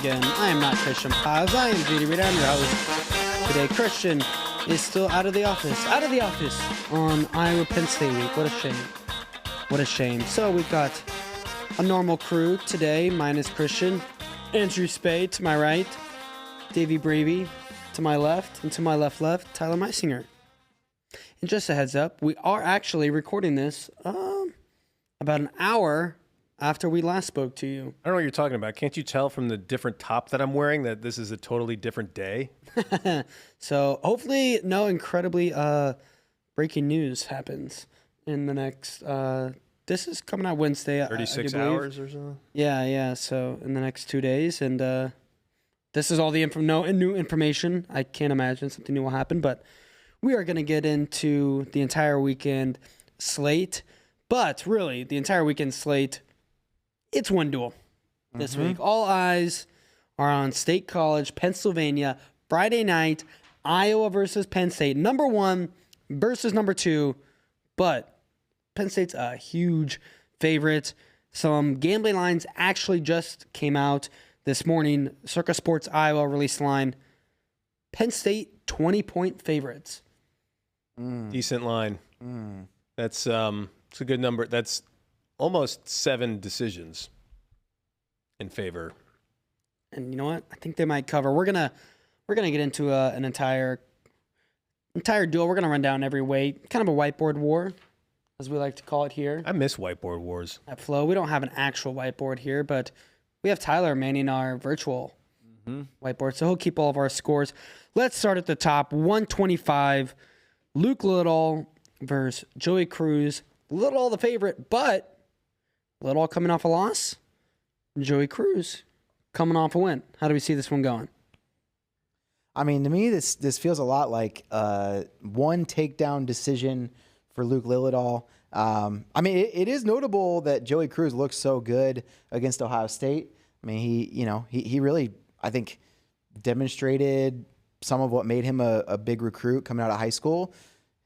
again. I am not Christian Paz. I am JD Reed. I'm your host. Today, Christian is still out of the office. Out of the office on Iowa Penn State week. What a shame. What a shame. So we've got a normal crew today, minus Christian. Andrew Spade to my right. Davey Bravey to my left. And to my left, Tyler Meisinger. And just a heads up, we are actually recording this about an hour after we last spoke to you. I don't know what you're talking about. Can't you tell from the different top that I'm wearing that this is a totally different day? So hopefully no incredibly breaking news happens in the next, this is coming out Wednesday. 36 hours or something? Yeah. So in the next 2 days. And this is all the new information. I can't imagine something new will happen, but we are going to get into the entire weekend slate. But really, the entire weekend slate, it's one duel this week. All eyes are on State College, Pennsylvania, Friday night, Iowa versus Penn State. Number 1 versus number 2. But Penn State's a huge favorite. Some gambling lines actually just came out this morning. Circa Sports Iowa released the line. Penn State 20-point favorites. Decent line. That's it's a good number. That's almost 7 decisions in favor. And you know what? I think they might cover. We're gonna get into an entire duel. We're gonna run down every weight, kind of a whiteboard war, as we like to call it here I miss whiteboard wars. at Flow. We don't have an actual whiteboard here, but we have Tyler manning our virtual whiteboard, so he'll keep all of our scores. Let's start at the top. 125. Luke Liddell versus Joey Cruz. Liddell the favorite, but Liddell coming off a loss. Joey Cruz coming off a win. How do we see this one going? I mean, to me, this feels a lot like one takedown decision for Luke Liddell. I mean, it is notable that Joey Cruz looks so good against Ohio State. I mean, he really, I think, demonstrated some of what made him a big recruit coming out of high school.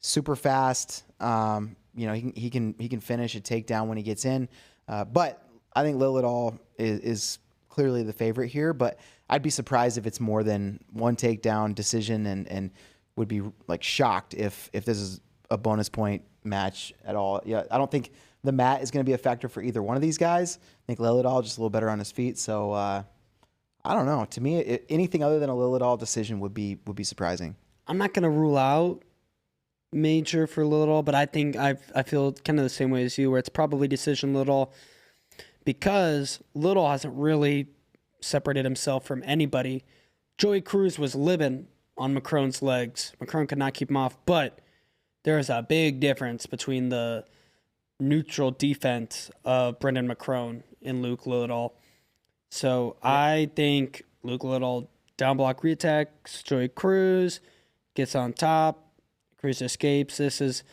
Super fast. He can finish a takedown when he gets in. But I think Liddell is clearly the favorite here. But I'd be surprised if it's more than one takedown decision, and would be like shocked if this is a bonus point match at all. Yeah, I don't think the mat is going to be a factor for either one of these guys. I think Liddell just a little better on his feet. So I don't know. To me, anything other than a Liddell decision would be surprising. I'm not going to rule out major for Liddell, but I think I feel kind of the same way as you, where it's probably decision Liddell, because Liddell hasn't really separated himself from anybody. Joey Cruz was living on McCrone's legs. McCrone could not keep him off, but there is a big difference between the neutral defense of Brendan McCrone and Luke Liddell. So I think Luke Liddell down block reattacks, Joey Cruz gets on top, Cruz escapes. This is,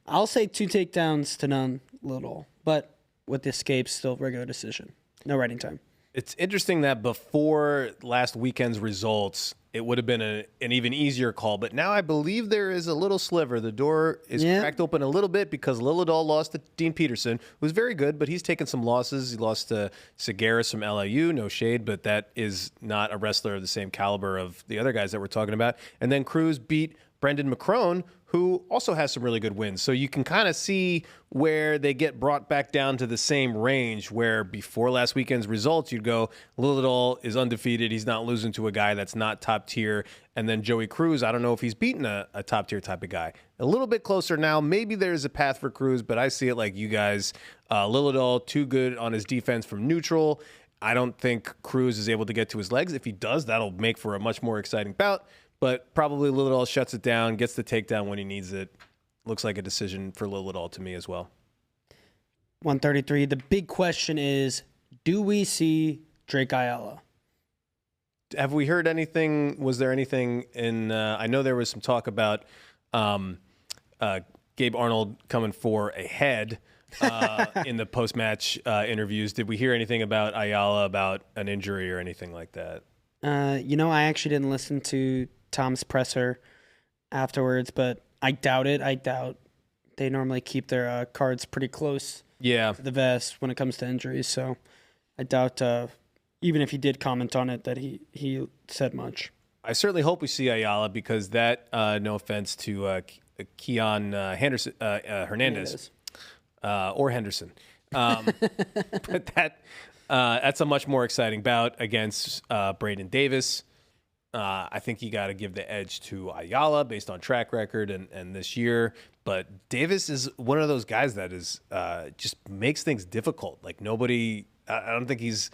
I'll say 2 takedowns to none Liddell, but with the escapes, still regular decision. No writing time. It's interesting that before last weekend's results, it would have been an even easier call. But now I believe there is a little sliver. The door is cracked open a little bit because Liddell lost to Dean Peterson, who's very good, but he's taken some losses. He lost to Segaris from LIU, no shade, but that is not a wrestler of the same caliber of the other guys that we're talking about. And then Cruz beat Brendan McCrone, who also has some really good wins. So you can kind of see where they get brought back down to the same range, where before last weekend's results, you'd go, Liddell is undefeated. He's not losing to a guy that's not top tier. And then Joey Cruz, I don't know if he's beaten a top tier type of guy. A little bit closer now. Maybe there's a path for Cruz, but I see it like you guys. Liddell, too good on his defense from neutral. I don't think Cruz is able to get to his legs. If he does, that'll make for a much more exciting bout. But probably Liddell shuts it down, gets the takedown when he needs it. Looks like a decision for Liddell to me as well. 133. The big question is, do we see Drake Ayala? Have we heard anything? Was there anything in I know there was some talk about Gabe Arnold coming for a head in the post-match interviews. Did we hear anything about Ayala, about an injury or anything like that? I actually didn't listen to Tom's presser afterwards, but I doubt it. I doubt they normally keep their cards pretty close to the vest when it comes to injuries. So I doubt even if he did comment on it, that he said much. I certainly hope we see Ayala because that, no offense to Keon Hernandez or Henderson, but that's a much more exciting bout against Braden Davis. I think you got to give the edge to Ayala based on track record and this year. But Davis is one of those guys that is just makes things difficult. Like I don't think he's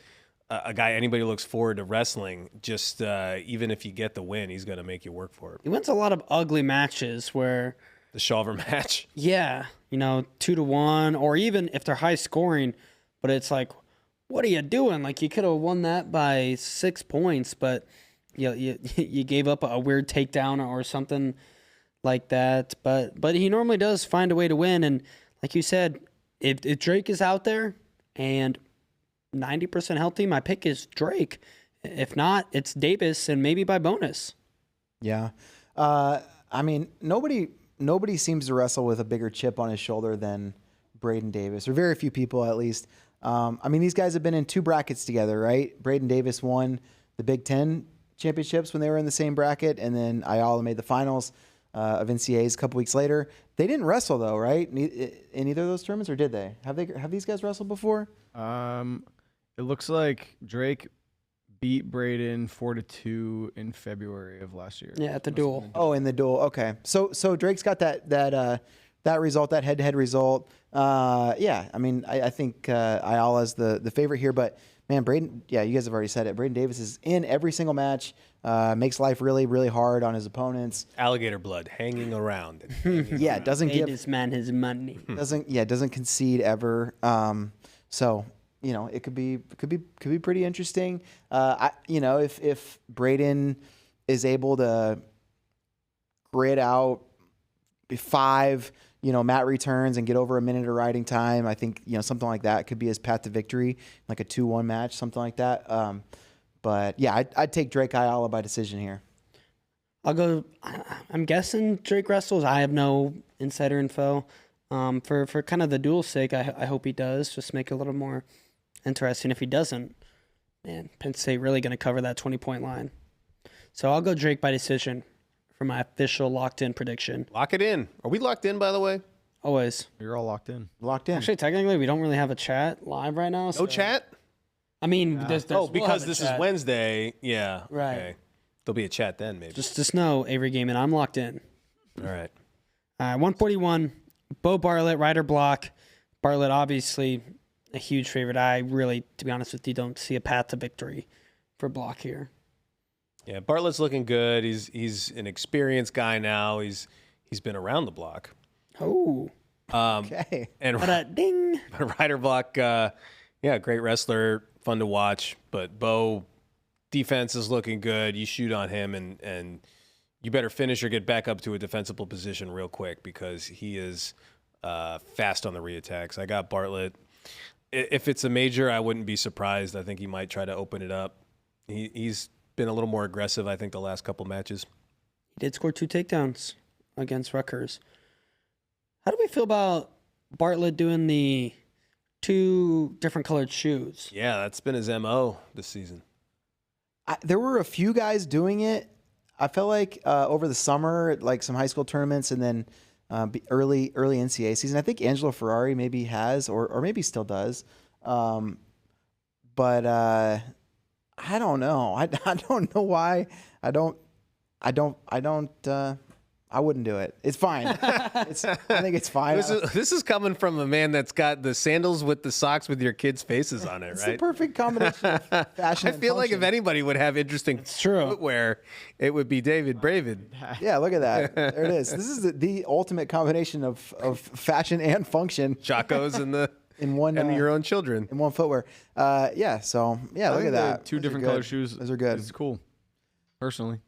a guy anybody looks forward to wrestling. Just even if you get the win, he's going to make you work for it. He wins a lot of ugly matches where the Shawver match. Yeah, 2-1, or even if they're high scoring, but it's like, what are you doing? Like you could have won that by 6 points, but you gave up a weird takedown or something like that. But he normally does find a way to win, and like you said, if Drake is out there and 90% healthy, my pick is Drake. If not, it's Davis, and maybe by bonus. Yeah. I mean, nobody seems to wrestle with a bigger chip on his shoulder than Braden Davis, or very few people at least. I mean, these guys have been in 2 brackets together, right? Braden Davis won the Big Ten championships when they were in the same bracket, and then Ayala made the finals of NCAAs a couple weeks later. They didn't wrestle though, right? In either of those tournaments, or did they? Have these guys wrestled before? It looks like Drake beat Braden 4-2 in February of last year. Yeah, at the duel. Oh, in the duel. Okay, so Drake's got that result, that head-to-head result. Yeah, I mean, I think Ayala's the favorite here, but man, Braden. Yeah, you guys have already said it. Braden Davis is in every single match. Makes life really, really hard on his opponents. Alligator blood hanging around. Yeah, doesn't Pay give this man his money. doesn't concede ever. So it could be pretty interesting. If Braden is able to grit out 5 mat returns and get over a minute of riding time, I think something like that could be his path to victory, like a 2-1 match, something like that. But yeah, I'd take Drake Ayala by decision here. I'll go. I'm guessing Drake wrestles. I have no insider info. For kind of the duel's sake, I hope he does. Just make it a little more interesting. If he doesn't, man, Penn State really going to cover that 20-point line. So I'll go Drake by decision for my official locked-in prediction. Lock it in. Are we locked in, by the way? Always. You're all locked in. Locked in. Actually, technically, we don't really have a chat live right now. No chat? I mean, because this is Wednesday. Yeah. Right. Okay. There'll be a chat then, maybe. Just know, Avery Gaiman, I'm locked in. All right. 141, Bo Bartlett, rider block. Bartlett, obviously, a huge favorite. I really, to be honest with you, don't see a path to victory for block here. Yeah, Bartlett's looking good. He's an experienced guy now. He's been around the block. Oh. Okay. And Ding. rider block, great wrestler, fun to watch. But Bo, defense is looking good. You shoot on him, and you better finish or get back up to a defensible position real quick because he is fast on the reattacks. I got Bartlett. If it's a major, I wouldn't be surprised. I think he might try to open it up. He's been a little more aggressive, I think, the last couple matches. He did score 2 takedowns against Rutgers. How do we feel about Bartlett doing the 2 different colored shoes? Yeah, that's been his MO this season. There were a few guys doing it. I felt like over the summer, at like some high school tournaments, and then early NCAA season. I think Angelo Ferrari maybe has, or maybe still does. But I don't know. I don't know why. I wouldn't do it. It's fine. I think it's fine. This is coming from a man that's got the sandals with the socks with your kids' faces on it, It's right? the perfect combination of fashion. I feel like if anybody would have interesting footwear, it would be David Bravid. Yeah, look at that. There it is. This is the ultimate combination of fashion and function. Chacos and in one and your own children in one footwear. So look at that. 2 different color shoes. Those are good. It's cool. Personally.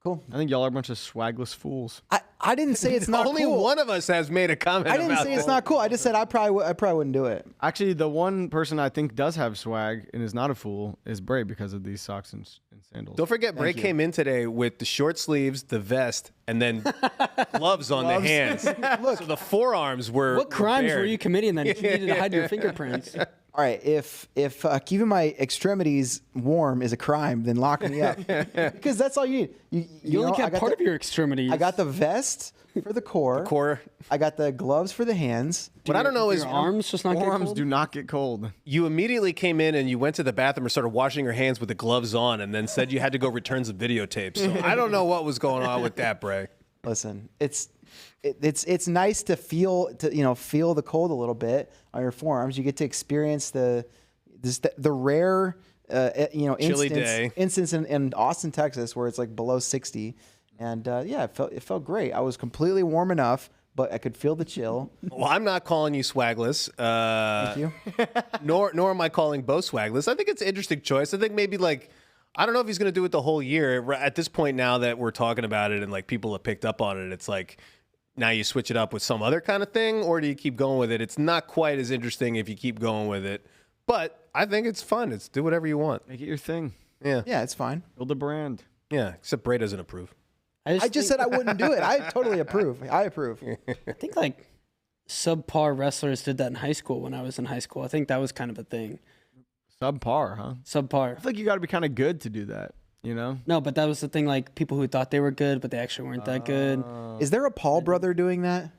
Cool. I think y'all are a bunch of swagless fools. I didn't say it's not Only cool. one of us has made a comment I didn't about say it's not cool. I just said I probably wouldn't do it. Actually, the one person I think does have swag and is not a fool is Bray because of these socks and sandals. Don't forget, Bray came in today with the short sleeves, the vest, and then gloves on the hands. Look, so the forearms were What crimes bared. were you committing that you needed to hide your fingerprints? All right, if keeping my extremities warm is a crime, then lock me up because that's all you need. You only get part of your extremities. I got the vest for the core. Core. I got the gloves for the hands. What I don't know is your arms just not get Forearms cold? do not get cold. you immediately came in and you went to the bathroom and started washing your hands with the gloves on, and then said you had to go return some videotapes. So I don't know what was going on with that, Bray. Listen, it's nice to feel the cold a little bit on your forearms. You get to experience the rare Chilly instance in Austin, Texas, where it's like below 60, and it felt great. I was completely warm enough, but I could feel the chill. Well, I'm not calling you swagless. Thank you. Nor am I calling Bo swagless. I think it's an interesting choice. I think maybe I don't know if he's going to do it the whole year. At this point now that we're talking about it and like people have picked up on it, it's like now you switch it up with some other kind of thing, or do you keep going with it? It's not quite as interesting if you keep going with it, but I think it's fun. It's do whatever you want. Make it your thing. Yeah. Yeah, it's fine. Build a brand. Yeah, except Bray doesn't approve. I just said I wouldn't do it. I totally approve. I approve. I think like subpar wrestlers did that in high school when I was in high school. I think that was kind of a thing. Subpar, huh? Subpar. I think you got to be kind of good to do that, you know? No, but that was the thing. Like people who thought they were good, but they actually weren't that good. Is there a Paul brother doing that?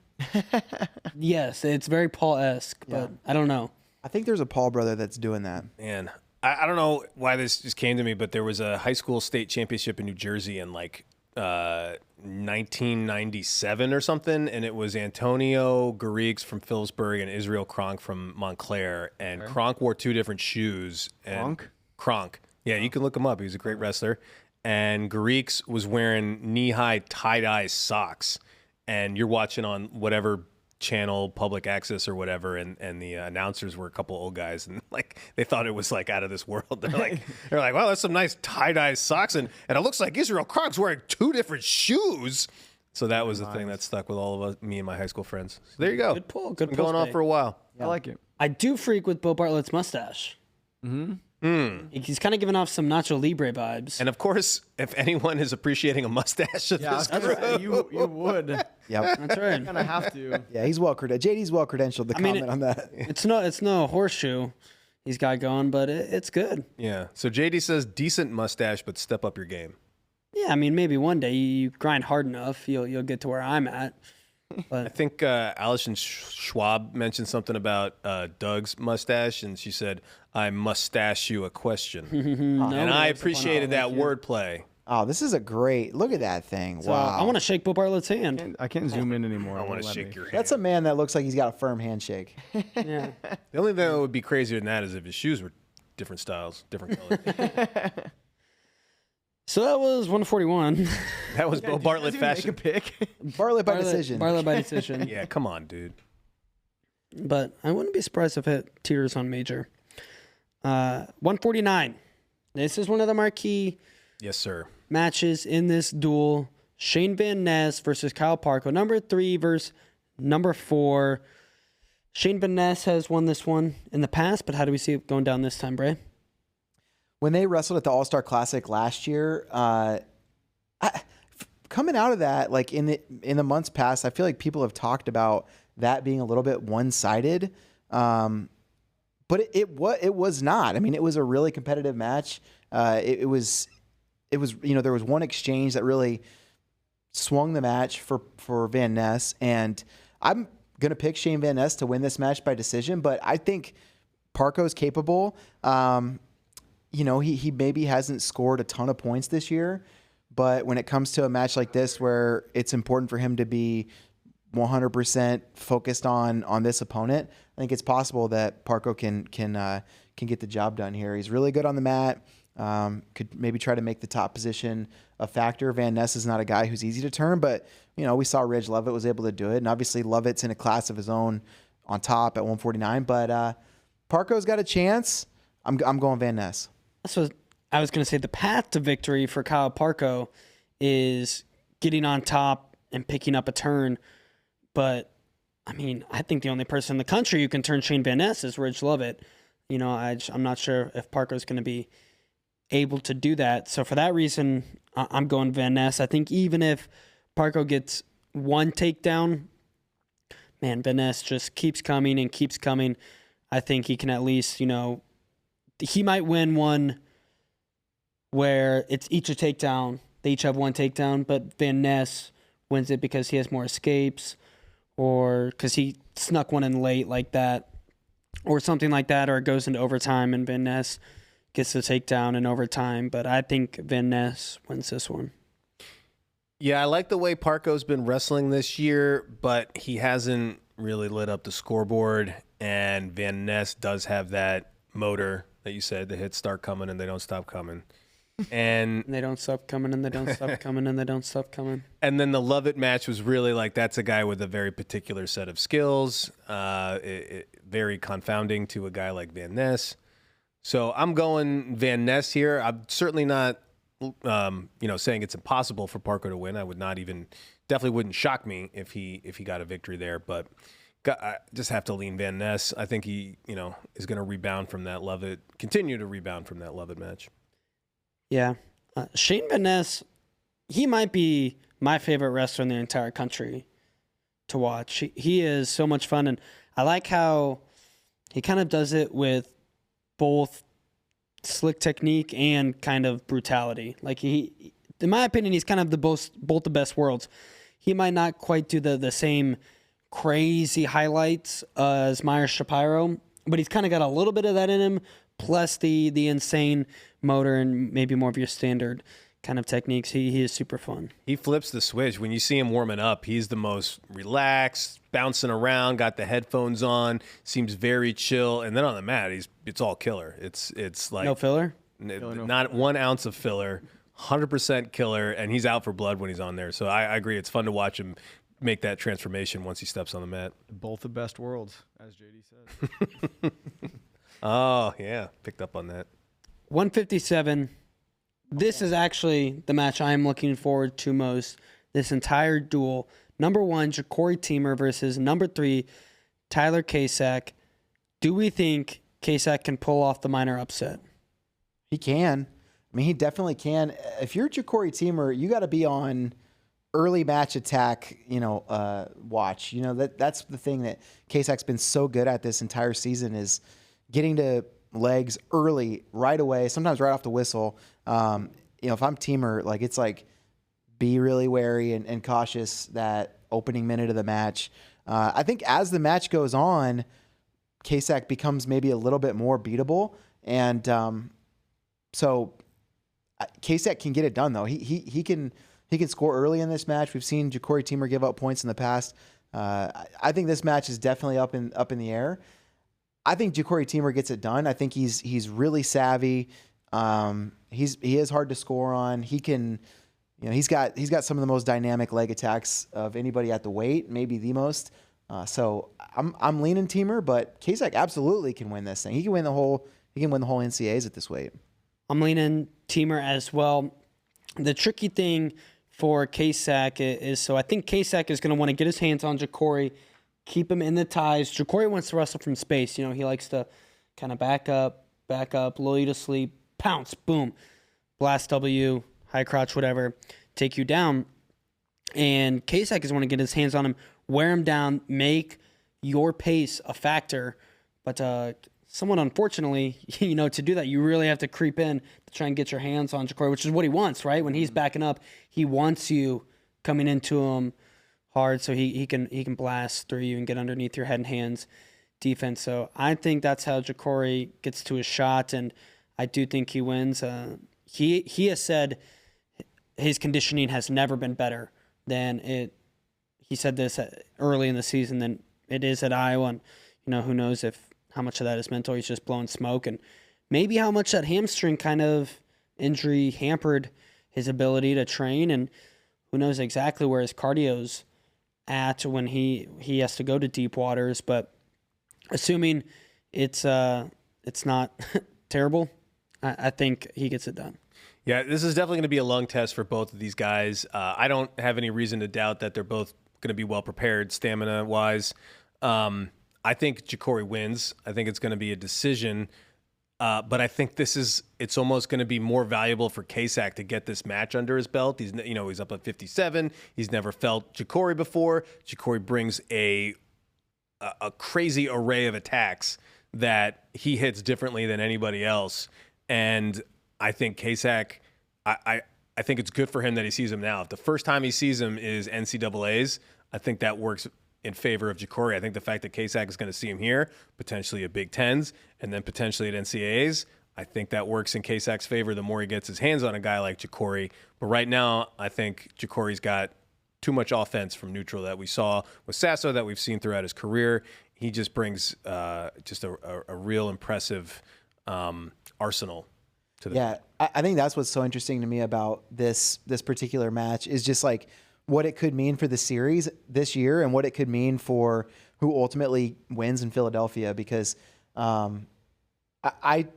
Yes, it's very Paul-esque, but I don't know. I think there's a Paul brother that's doing that. Man, I don't know why this just came to me, but there was a high school state championship in New Jersey in 1997 or something, and it was Antonio Garrigues from Phillipsburg and Israel Kronk from Montclair, and Kronk wore two different shoes. And Kronk. Yeah, you can look him up. He was a great wrestler. And Garrigues was wearing knee-high tie-dye socks, and you're watching on whatever channel, public access or whatever, and the announcers were a couple old guys, and like they thought it was like out of this world. They're like, well, that's some nice tie-dye socks, and it looks like Israel Kronk's wearing two different shoes. So that was the thing that stuck with all of us, me and my high school friends. So there you go. Good pull. Good Been pull. going on for a while. I like it. I do freak with Bo Bartlett's mustache. He's kind of giving off some Nacho Libre vibes. And of course, if anyone is appreciating a mustache at this that's group, right. You would. Yep. That's right. Kind of have to. Yeah, he's well credentialed. JD's well credentialed to comment on that. It's no horseshoe he's got going, but it's good. yeah. So JD says decent mustache, but step up your game. Yeah, I mean maybe one day you grind hard enough, you'll get to where I'm at. I think Alison Schwab mentioned something about Doug's mustache, and she said, "I mustache you a question," and I appreciated that wordplay. Oh, this is a great look at that thing. So wow. I want to shake Bo Bartlett's hand. I can't zoom in anymore. I want to shake your hand. That's a man that looks like he's got a firm handshake. Yeah. The only thing that would be crazier than that is if his shoes were different styles, different colors. So that was 141. That was Bo Bartlett fashion. Pick. Bartlett by decision. Bartlett by decision. Yeah, come on, dude. But I wouldn't be surprised if it teeters on major. 149. This is one of the marquee Yes, sir. matches in this duel. Shane Van Ness versus Kyle Parko. Number 3 versus number 4. Shane Van Ness has won this one in the past, but how do we see it going down this time, Bray? When they wrestled at the All-Star Classic last year, coming out of that, like in the months past, I feel like people have talked about that being a little bit one-sided. But it was not. I mean, it was a really competitive match. It was there was one exchange that really swung the match for Van Ness, and I'm gonna pick Shane Van Ness to win this match by decision. But I think Parko's capable. He maybe hasn't scored a ton of points this year, but when it comes to a match like this where it's important for him to be 100% focused on this opponent, I think it's possible that Parko can get the job done here. He's really good on the mat. Could maybe try to make the top position a factor. Van Ness is not a guy who's easy to turn, but we saw Ridge Lovett was able to do it, and obviously Lovett's in a class of his own on top at 149. But Parko's got a chance. I'm going Van Ness. So I was going to say the path to victory for Kyle Parko is getting on top and picking up a turn. But, I mean, I think the only person in the country who can turn Shane Van Ness is Ridge Lovett. I'm not sure if Parko's going to be able to do that. So for that reason, I'm going Van Ness. I think even if Parko gets one takedown, man, Van Ness just keeps coming and keeps coming. I think he can at least, he might win one where it's each a takedown. They each have one takedown, but Van Ness wins it because he has more escapes or because he snuck one in late like that or something like that, or it goes into overtime and Van Ness gets the takedown in overtime. But I think Van Ness wins this one. Yeah, I like the way Parko's been wrestling this year, but he hasn't really lit up the scoreboard, and Van Ness does have that motor that you said, the hits start coming and they don't stop coming. And they don't stop coming and they don't stop coming and they don't stop coming. And then the Lovett match was really like, that's a guy with a very particular set of skills, very confounding to a guy like Van Ness. So I'm going Van Ness here. I'm certainly not, saying it's impossible for Parko to win. I would not even, definitely wouldn't shock me if he got a victory there. But I just have to lean Van Ness. I think he, is going to rebound from that Lovett, continue to rebound from that Lovett match. Yeah. Shane Van Ness, he might be my favorite wrestler in the entire country to watch. He is so much fun, and I like how he kind of does it with both slick technique and kind of brutality. Like he, in my opinion, he's kind of both the best worlds. He might not quite do the same crazy highlights as Myers Shapiro, but he's kind of got a little bit of that in him, plus the insane motor and maybe more of your standard kind of techniques. He is super fun. He flips the switch. When you see him warming up, he's the most relaxed, bouncing around, got the headphones on, seems very chill. And then on the mat, it's all killer. It's like no filler? Not 1 ounce of filler, 100% killer, and he's out for blood when he's on there. So I agree. It's fun to watch him make that transformation once he steps on the mat. Both the best worlds, as JD said. Oh, yeah. Picked up on that. 157. This is actually the match I am looking forward to most. This entire duel. Number 1, Ja'Cory Teamer versus number 3, Tyler Kasak. Do we think Kasak can pull off the minor upset? He can. I mean, he definitely can. If you're Ja'Cory Teamer, you got to be on early match attack, watch. That's the thing that Kasak's been so good at this entire season is getting to legs early, right away, sometimes right off the whistle. If I'm Teamer, it's be really wary and cautious that opening minute of the match. I think as the match goes on, Kasak becomes maybe a little bit more beatable. And so Kasak can get it done, though. He can score early in this match. We've seen Ja'Cory Teamer give up points in the past. I think this match is definitely up in the air. I think Ja'Cory Teamer gets it done. I think he's really savvy. He is hard to score on. He can, he's got some of the most dynamic leg attacks of anybody at the weight, maybe the most. So I'm leaning Teamer, but Kasak absolutely can win this thing. He can win the whole NCAAs at this weight. I'm leaning Teamer as well. The tricky thing for Kasak is, so I think Kasak is going to want to get his hands on Ja'Cory, keep him in the ties. Ja'Cory wants to wrestle from space. He likes to kind of back up, lull you to sleep, pounce, boom, blast W, high crotch, whatever, take you down. And Kasak is want to get his hands on him, wear him down, make your pace a factor. But somewhat unfortunately, to do that, you really have to creep in to try and get your hands on Ja'Cory, which is what he wants, right? When he's backing up, he wants you coming into him hard so he can blast through you and get underneath your head and hands defense. So I think that's how Ja'Cory gets to his shot, and I do think he wins. He has said his conditioning has never been better than it. He said this early in the season than it is at Iowa, and who knows how much of that is mental. He's just blowing smoke, and maybe how much that hamstring kind of injury hampered his ability to train, and who knows exactly where his cardio's at when he has to go to deep waters. But assuming it's not terrible, I think he gets it done. Yeah, this is definitely going to be a lung test for both of these guys. I don't have any reason to doubt that they're both going to be well prepared stamina-wise. I think Ja'Cory wins. I think it's going to be a decision. But I think it's almost going to be more valuable for Kasak to get this match under his belt. He's up at 57. He's never felt Ja'Cory before. Ja'Cory brings a crazy array of attacks that he hits differently than anybody else. And I think Kasich, I think it's good for him that he sees him now. If the first time he sees him is NCAAs, I think that works in favor of Ja'Cory. I think the fact that Kasich is going to see him here, potentially at Big Tens, and then potentially at NCAAs, I think that works in Kasich's favor the more he gets his hands on a guy like Ja'Cory. But right now, I think Ja'Cory's got too much offense from neutral that we saw with Sasso, that we've seen throughout his career. He just brings just a real impressive arsenal to the Yeah, I think that's what's so interesting to me about this particular match is just like what it could mean for the series this year and what it could mean for who ultimately wins in Philadelphia, because I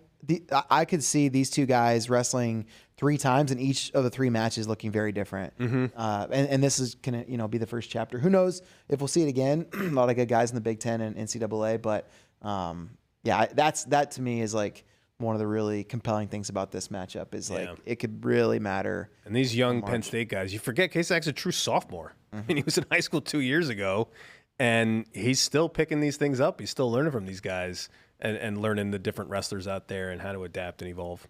could see these two guys wrestling 3 times and each of the 3 matches looking very different. And this is going to be the first chapter. Who knows if we'll see it again? A lot of good guys in the Big Ten and NCAA, but yeah, that to me is like one of the really compelling things about this matchup is like it could really matter. And these young Penn State guys, you forget Kasich's a true sophomore. I mean, he was in high school 2 years ago, and he's still picking these things up. He's still learning from these guys and learning the different wrestlers out there and how to adapt and evolve.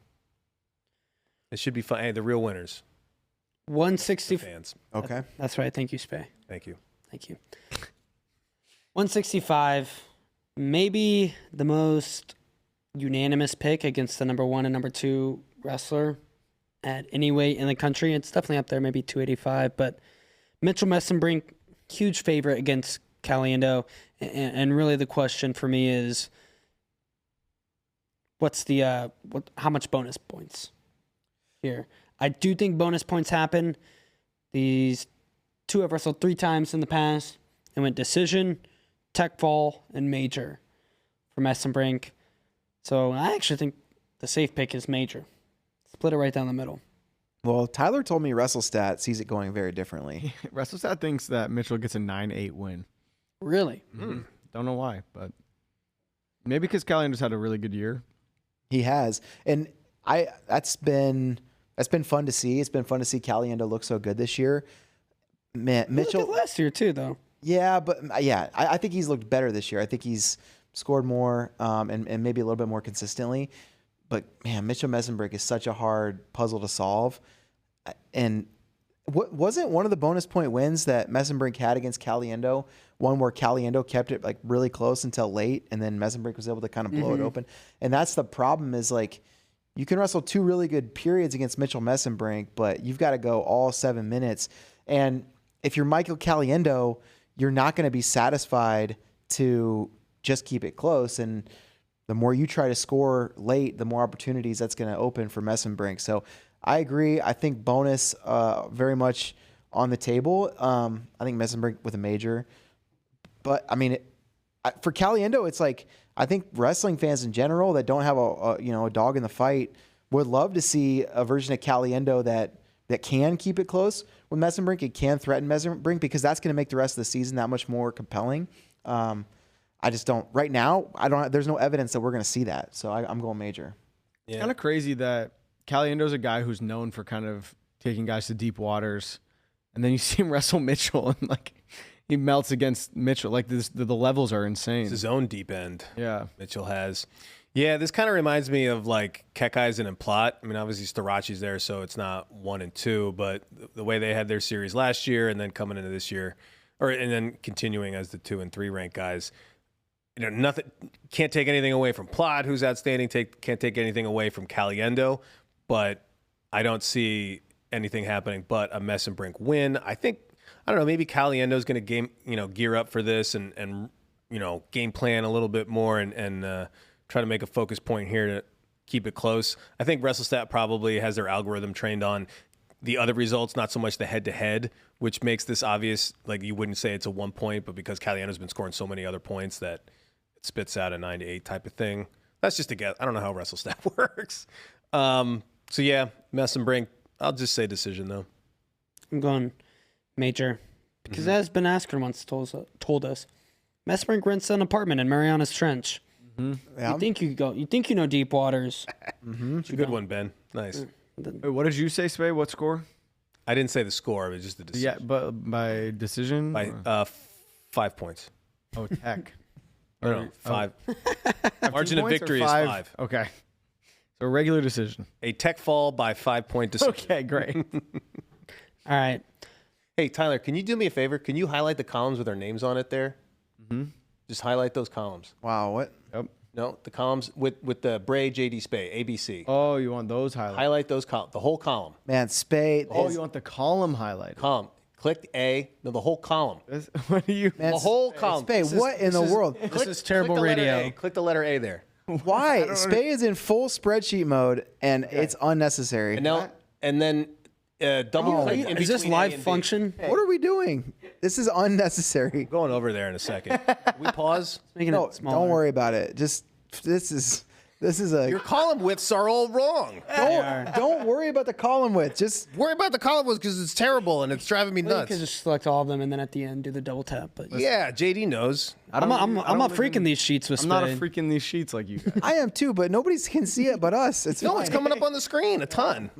It should be fun. Hey, the real winners. 160 fans. Okay. That's right. Thank you, Spay. Thank you. 165, maybe the most unanimous pick against the number 1 and number 2 wrestler at any weight in the country. It's definitely up there, maybe 285. But Mitchell Messenbrink, huge favorite against Caliendo. And really the question for me is, how much bonus points here? I do think bonus points happen. These 2 have wrestled 3 times in the past and went decision, tech fall, and major for Messenbrink. So I actually think the safe pick is major. Split it right down the middle. Well, Tyler told me WrestleStat sees it going very differently. WrestleStat thinks that Mitchell gets a 9-8 win. Really? Don't know why, but maybe because Caliendo's had a really good year. He has, and that's been fun to see. It's been fun to see Caliendo look so good this year. Man, Mitchell Look at last year too, though. Yeah, but I think he's looked better this year. I think he's scored more and maybe a little bit more consistently. But man, Mitchell Messenbrink is such a hard puzzle to solve. And wasn't one of the bonus point wins that Messenbrink had against Caliendo one where Caliendo kept it like really close until late, and then Messenbrink was able to kind of blow it open. And that's the problem is like you can wrestle 2 really good periods against Mitchell Messenbrink, but you've got to go all 7 minutes. And if you're Michael Caliendo, you're not going to be satisfied to just keep it close. And the more you try to score late, the more opportunities that's going to open for Messenbrink. So I agree. I think bonus very much on the table. I think Messenbrink with a major. But, I mean, for Caliendo, it's like I think wrestling fans in general that don't have a dog in the fight would love to see a version of Caliendo that can keep it close with Messenbrink. It can threaten Messenbrink because that's going to make the rest of the season that much more compelling. I just don't right now. There's no evidence that we're going to see that. So I'm going major. Yeah. It's kind of crazy that Caliendo's a guy who's known for kind of taking guys to deep waters, and then you see him wrestle Mitchell and like he melts against Mitchell. Like the levels are insane. It's his own deep end. Yeah, Mitchell has. Yeah, this kind of reminds me of like Keckeisen and Plot. I mean, obviously Starachi's there, so it's not 1 and 2, but the way they had their series last year and then coming into this year, and then continuing as the 2 and 3 ranked guys. Nothing. Can't take anything away from Plot, who's outstanding. Can't take anything away from Caliendo, but I don't see anything happening but a Messenbrink win. I don't know. Maybe Caliendo's going to gear up for this and game plan a little bit more and try to make a focus point here to keep it close. I think WrestleStat probably has their algorithm trained on the other results, not so much the head-to-head, which makes this obvious. Like you wouldn't say it's a 1 point, but because Caliendo's been scoring so many other points that it spits out a 9-8 type of thing. That's just a guess. I don't know how WrestleStat works. So yeah, Messenbrink. I'll just say decision though. I'm going major because as Ben Askren once told us, Messenbrink rents an apartment in Mariana's Trench. Yeah. You think you know deep waters. It's a good one, Ben. Nice. Wait, what did you say, Spay? What score? I didn't say the score, but just the decision. Yeah, but by decision? By 5 points. Oh, tech. No, 5. 15 Margin of points or victory is 5. Okay. So regular decision. A tech fall by 5-point decision. Okay, great. All right. Hey, Tyler, can you do me a favor? Can you highlight the columns with our names on it there? Mm-hmm. Just highlight those columns. Wow, what? Yep. No, the columns with the Bray, JD Spay, ABC. Oh, you want those highlights? Highlight those columns, the whole column. Man, Spade. Oh, you want the column highlighted? Column. Click A. No, the whole column. What do you? Man, The whole column. Spade, what in the world? This is terrible Click the letter radio. A. Click the letter A there. Why? Spade is in full spreadsheet mode, and it's unnecessary. And then double click in Is this between A live and B. function? What are we doing? This is unnecessary. Going over there in a second. Can we pause? Making No, it smaller. don't worry about it. Just this is a. Your column widths are all wrong. Don't worry about the column width. Just Worry about the column width because it's terrible and it's driving me You nuts. could just select all of them and then at the end do the double tap. But Yeah, JD knows. I'm not freaking these sheets with I'm not a Spade. freaking these sheets like you guys. I am too, but nobody can see it but us. It's No, fine. it's coming up on the screen a ton.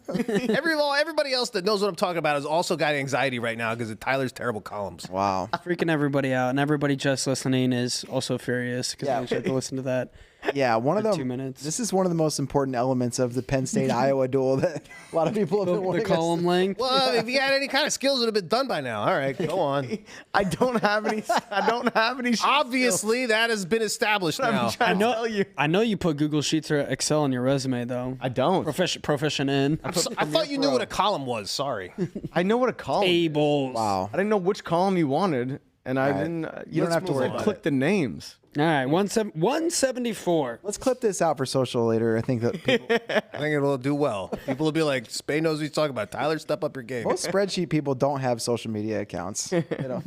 Everybody else that knows what I'm talking about has also got anxiety right now because of Tyler's terrible columns. Wow. Freaking everybody out, and everybody just listening is also furious because Yeah. they have to listen to that. Yeah, one of For them. 2 minutes. This is one of the most important elements of the Penn State Iowa duel that a lot of people have been The wanting us column link. Well, if you had any kind of skills, it would have been done by now. All right, go on. I don't have any. I don't have any. Sheets Obviously, that has been established now. I'm trying to tell you. I know you put Google Sheets or Excel on your resume though. I don't. Proficient in I thought you knew what a column was. Sorry. I know what a column. tables. Wow. I didn't know which column you wanted, and I didn't. You don't have to worry about click the names. All right, 174. Let's clip this out for social later. I think that people, I think it will do well. People will be like, Spade knows what he's talking about. Tyler, step up your game. most spreadsheet people don't have social media accounts. You know.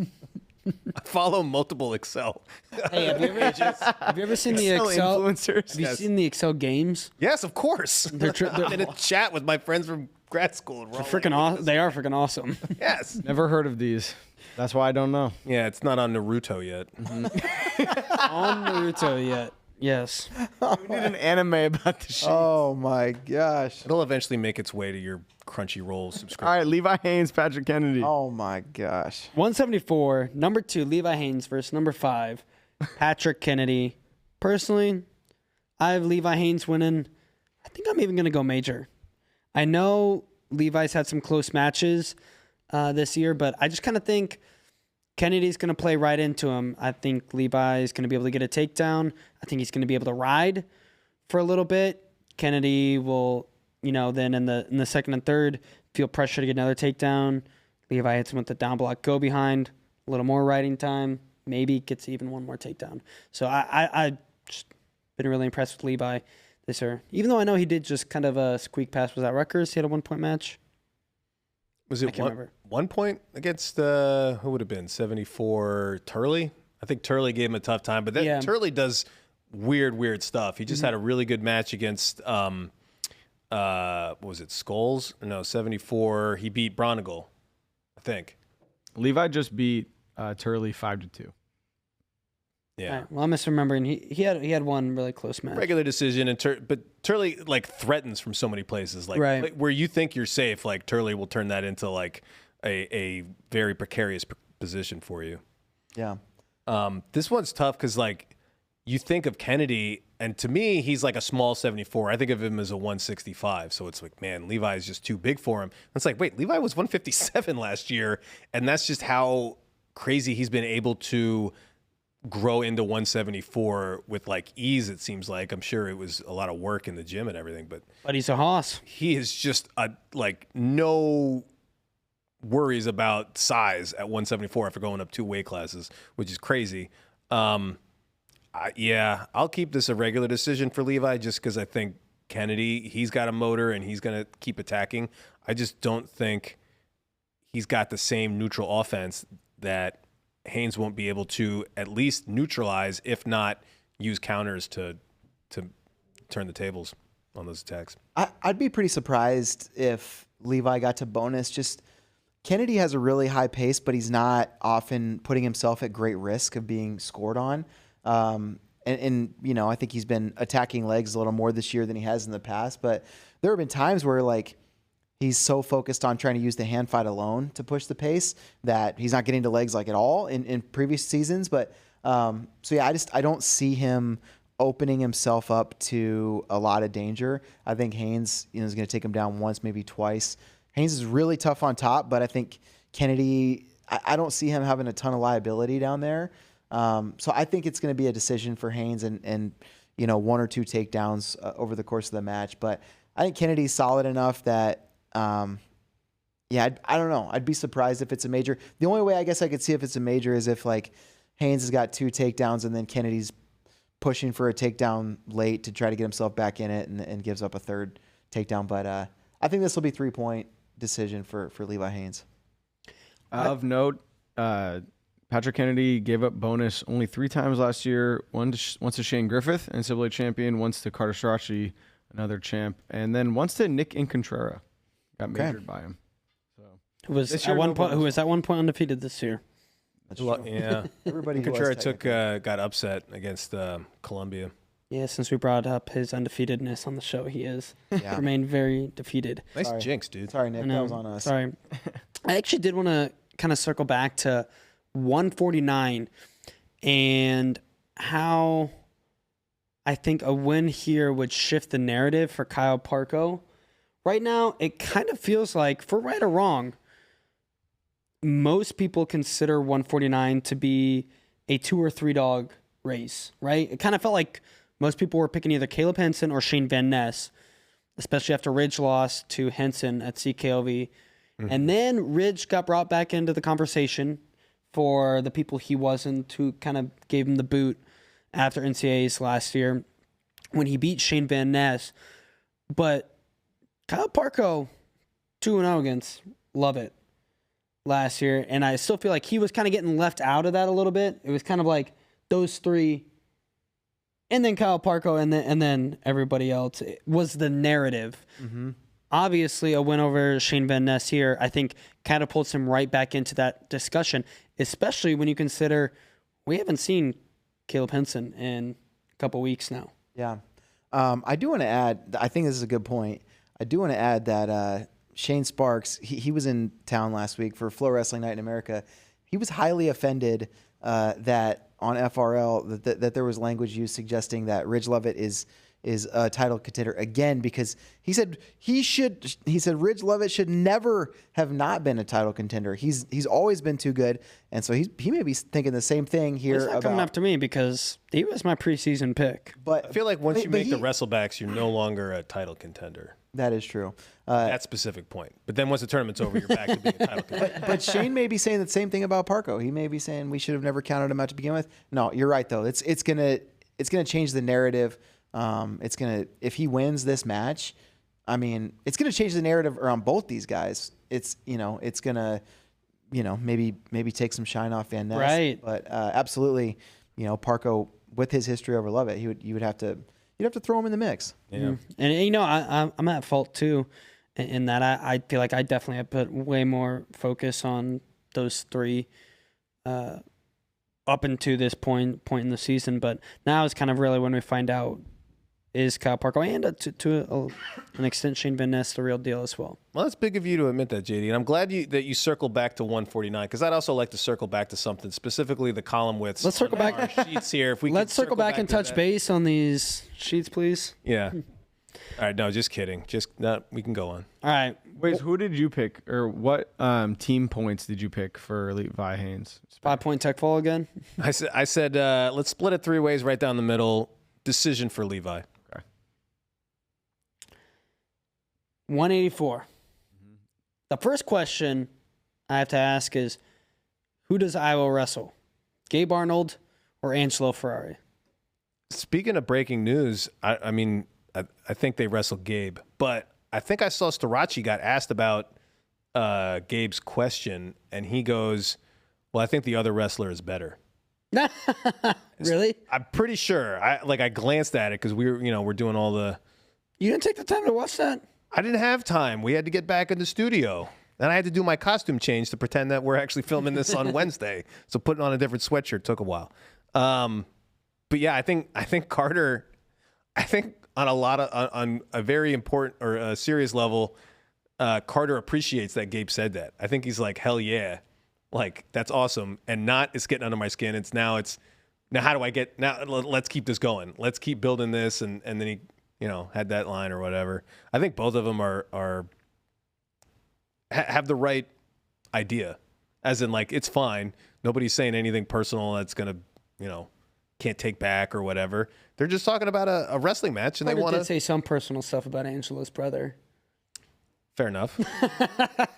I follow multiple Excel. Hey, have you ever seen the Excel Excel? influencers. Have you seen the Excel games? Yes, of course. They're I'm in a chat with my friends from grad school. And we're all freaking awesome. They are freaking awesome. like, yes. Never heard of these. That's why I don't know. Yeah, it's not on Naruto yet. On Naruto yet? Yes. We need an anime about the sheet. Oh my gosh. It'll eventually make its way to your Crunchyroll subscription. All right, Levi Haynes, Patrick Kennedy. Oh my gosh. 174. Number 2, Levi Haynes versus number 5, Patrick Kennedy. Personally, I have Levi Haynes winning. I think I'm even going to go major. I know Levi's had some close matches this year, but I just kind of think Kennedy's going to play right into him. I think Levi is going to be able to get a takedown. I think he's going to be able to ride for a little bit. Kennedy will, then in the second and third, feel pressure to get another takedown. Levi hits him with the down block, go behind, a little more riding time, maybe gets even one more takedown. So I just been really impressed with Levi this year. Even though I know he did just kind of a squeak past. Was that Rutgers? He had a 1-point match. Was it I can't remember. 1 point against, who would have been, 74 Turley? I think Turley gave him a tough time, but Yeah. Turley does weird stuff. He just had a really good match against, what was it, Skulls? No, 74. He beat Bronigal, I think. Levi just beat Turley 5-2. Yeah. All right, well, I'm misremembering. He had one really close match. Regular decision, but Turley threatens from so many places, Right. where you think you're safe. Like Turley will turn that into a very precarious position for you. Yeah. This one's tough because you think of Kennedy, and to me he's like a small 74. I think of him as a 165. So it's like, man, Levi is just too big for him. It's like, wait, Levi was 157 last year, and that's just how crazy he's been able to grow into 174 with ease. It seems like, I'm sure it was a lot of work in the gym and everything, but he's a hoss. he is just no worries about size at 174 after going up 2 weight classes, which is crazy. I'll keep this a regular decision for Levi just because I think Kennedy, he's got a motor and he's going to keep attacking. I just don't think he's got the same neutral offense that Haynes won't be able to at least neutralize, if not use counters to turn the tables on those attacks. I'd be pretty surprised if Levi got to bonus. Just Kennedy has a really high pace, but he's not often putting himself at great risk of being scored on. And I think he's been attacking legs a little more this year than he has in the past. But there have been times where he's so focused on trying to use the hand fight alone to push the pace that he's not getting to legs at all in previous seasons. But So yeah, I don't see him opening himself up to a lot of danger. I think Haynes, is going to take him down once, maybe twice. Haynes is really tough on top, but I think Kennedy, I don't see him having a ton of liability down there. So I think it's going to be a decision for Haynes and 1 or 2 takedowns over the course of the match. But I think Kennedy's solid enough that, I don't know. I'd be surprised if it's a major. The only way I guess I could see if it's a major is if like Haynes has got 2 takedowns and then Kennedy's pushing for a takedown late to try to get himself back in it and gives up a 3rd takedown. But I think this will be 3-point decision for Levi Haynes. Of note, Patrick Kennedy gave up bonus only 3 times last year. Once to Shane Griffith, NCAA champion. Once to Carter Strachey, another champ. And then once to Nick Incontrera. Got majored by him. So who was at one point undefeated this year. That's true. Yeah. Everybody who Incontrera got upset against Columbia. Yeah, since we brought up his undefeatedness on the show, he is remained very defeated. Nice jinx, dude. Sorry, Nick. That was on us. Sorry. I actually did want to kind of circle back to 149 and how I think a win here would shift the narrative for Kyle Parko. Right now, it kind of feels like, for right or wrong, most people consider 149 to be a 2 or 3 dog race, right? It kind of felt like most people were picking either Caleb Henson or Shane Van Ness, especially after Ridge lost to Henson at CKLV. Mm-hmm. And then Ridge got brought back into the conversation for the people he wasn't, who kind of gave him the boot after NCAAs last year when he beat Shane Van Ness. But Kyle Parko, 2-0 against Lovett last year, and I still feel like he was kind of getting left out of that a little bit. It was kind of like those 3, and then Kyle Parko, and then everybody else. It was the narrative. Mm-hmm. Obviously, a win over Shane Van Ness here, I think, catapults him right back into that discussion, especially when you consider we haven't seen Caleb Henson in a couple weeks now. Yeah. I do want to add, I think this is a good point. I do want to add that Shane Sparks, he was in town last week for FloWrestling Night in America. He was highly offended that on FRL that there was language used suggesting that Ridge Lovett is a title contender again, because he said Ridge Lovett should never have not been a title contender. He's always been too good, and so he may be thinking the same thing here. It's not coming up to me because he was my preseason pick. But I feel like once you make the wrestlebacks, you're no longer a title contender. That is true. That specific point. But then once the tournament's over, you're back to being a title contender. But Shane may be saying the same thing about Parko. He may be saying we should have never counted him out to begin with. No, you're right though. It's gonna change the narrative. If he wins this match, I mean, it's gonna change the narrative around both these guys. It's gonna maybe take some shine off Van Ness. Right. But absolutely, Parko, with his history over Lovett, you'd have to throw him in the mix. Yeah. And I'm at fault too in that I feel like I definitely have put way more focus on those 3 up into this point in the season, but now is kind of really when we find out is Kyle Parko and to an extent Shane Van Ness the real deal as well. Well, that's big of you to admit that, JD, and I'm glad that you circled back to 149, because I'd also like to circle back to something, specifically the column widths. Let's circle back. Our sheets here. If we Let's circle back and touch base on these sheets, please. Yeah. All right. No, just kidding. We can go on. All right. Wait, who did you pick, or what team points did you pick for Levi Haynes? 5-point tech fall again. I said let's split it 3 ways right down the middle. Decision for Levi. 184. Mm-hmm. The first question I have to ask is, who does Iowa wrestle? Gabe Arnold or Angelo Ferrari? Speaking of breaking news, I think they wrestled Gabe, but I think I saw Strachey got asked about Gabe's question, and he goes, well, I think the other wrestler is better. Really? I'm pretty sure. I glanced at it because we're doing all the... You didn't take the time to watch that? I didn't have time. We had to get back in the studio. And I had to do my costume change to pretend that we're actually filming this on Wednesday. So putting on a different sweatshirt took a while. But yeah, I think Carter, on on a very important or a serious level, Carter appreciates that Gabe said that. I think he's like, hell yeah. Like, that's awesome. And it's getting under my skin. It's now how do I get now? Let's keep this going. Let's keep building this, and then he had that line or whatever. I think both of them have the right idea, as in like it's fine. Nobody's saying anything personal that's gonna can't take back or whatever. They're just talking about a wrestling match, and they want to say some personal stuff about Angelo's brother. Fair enough.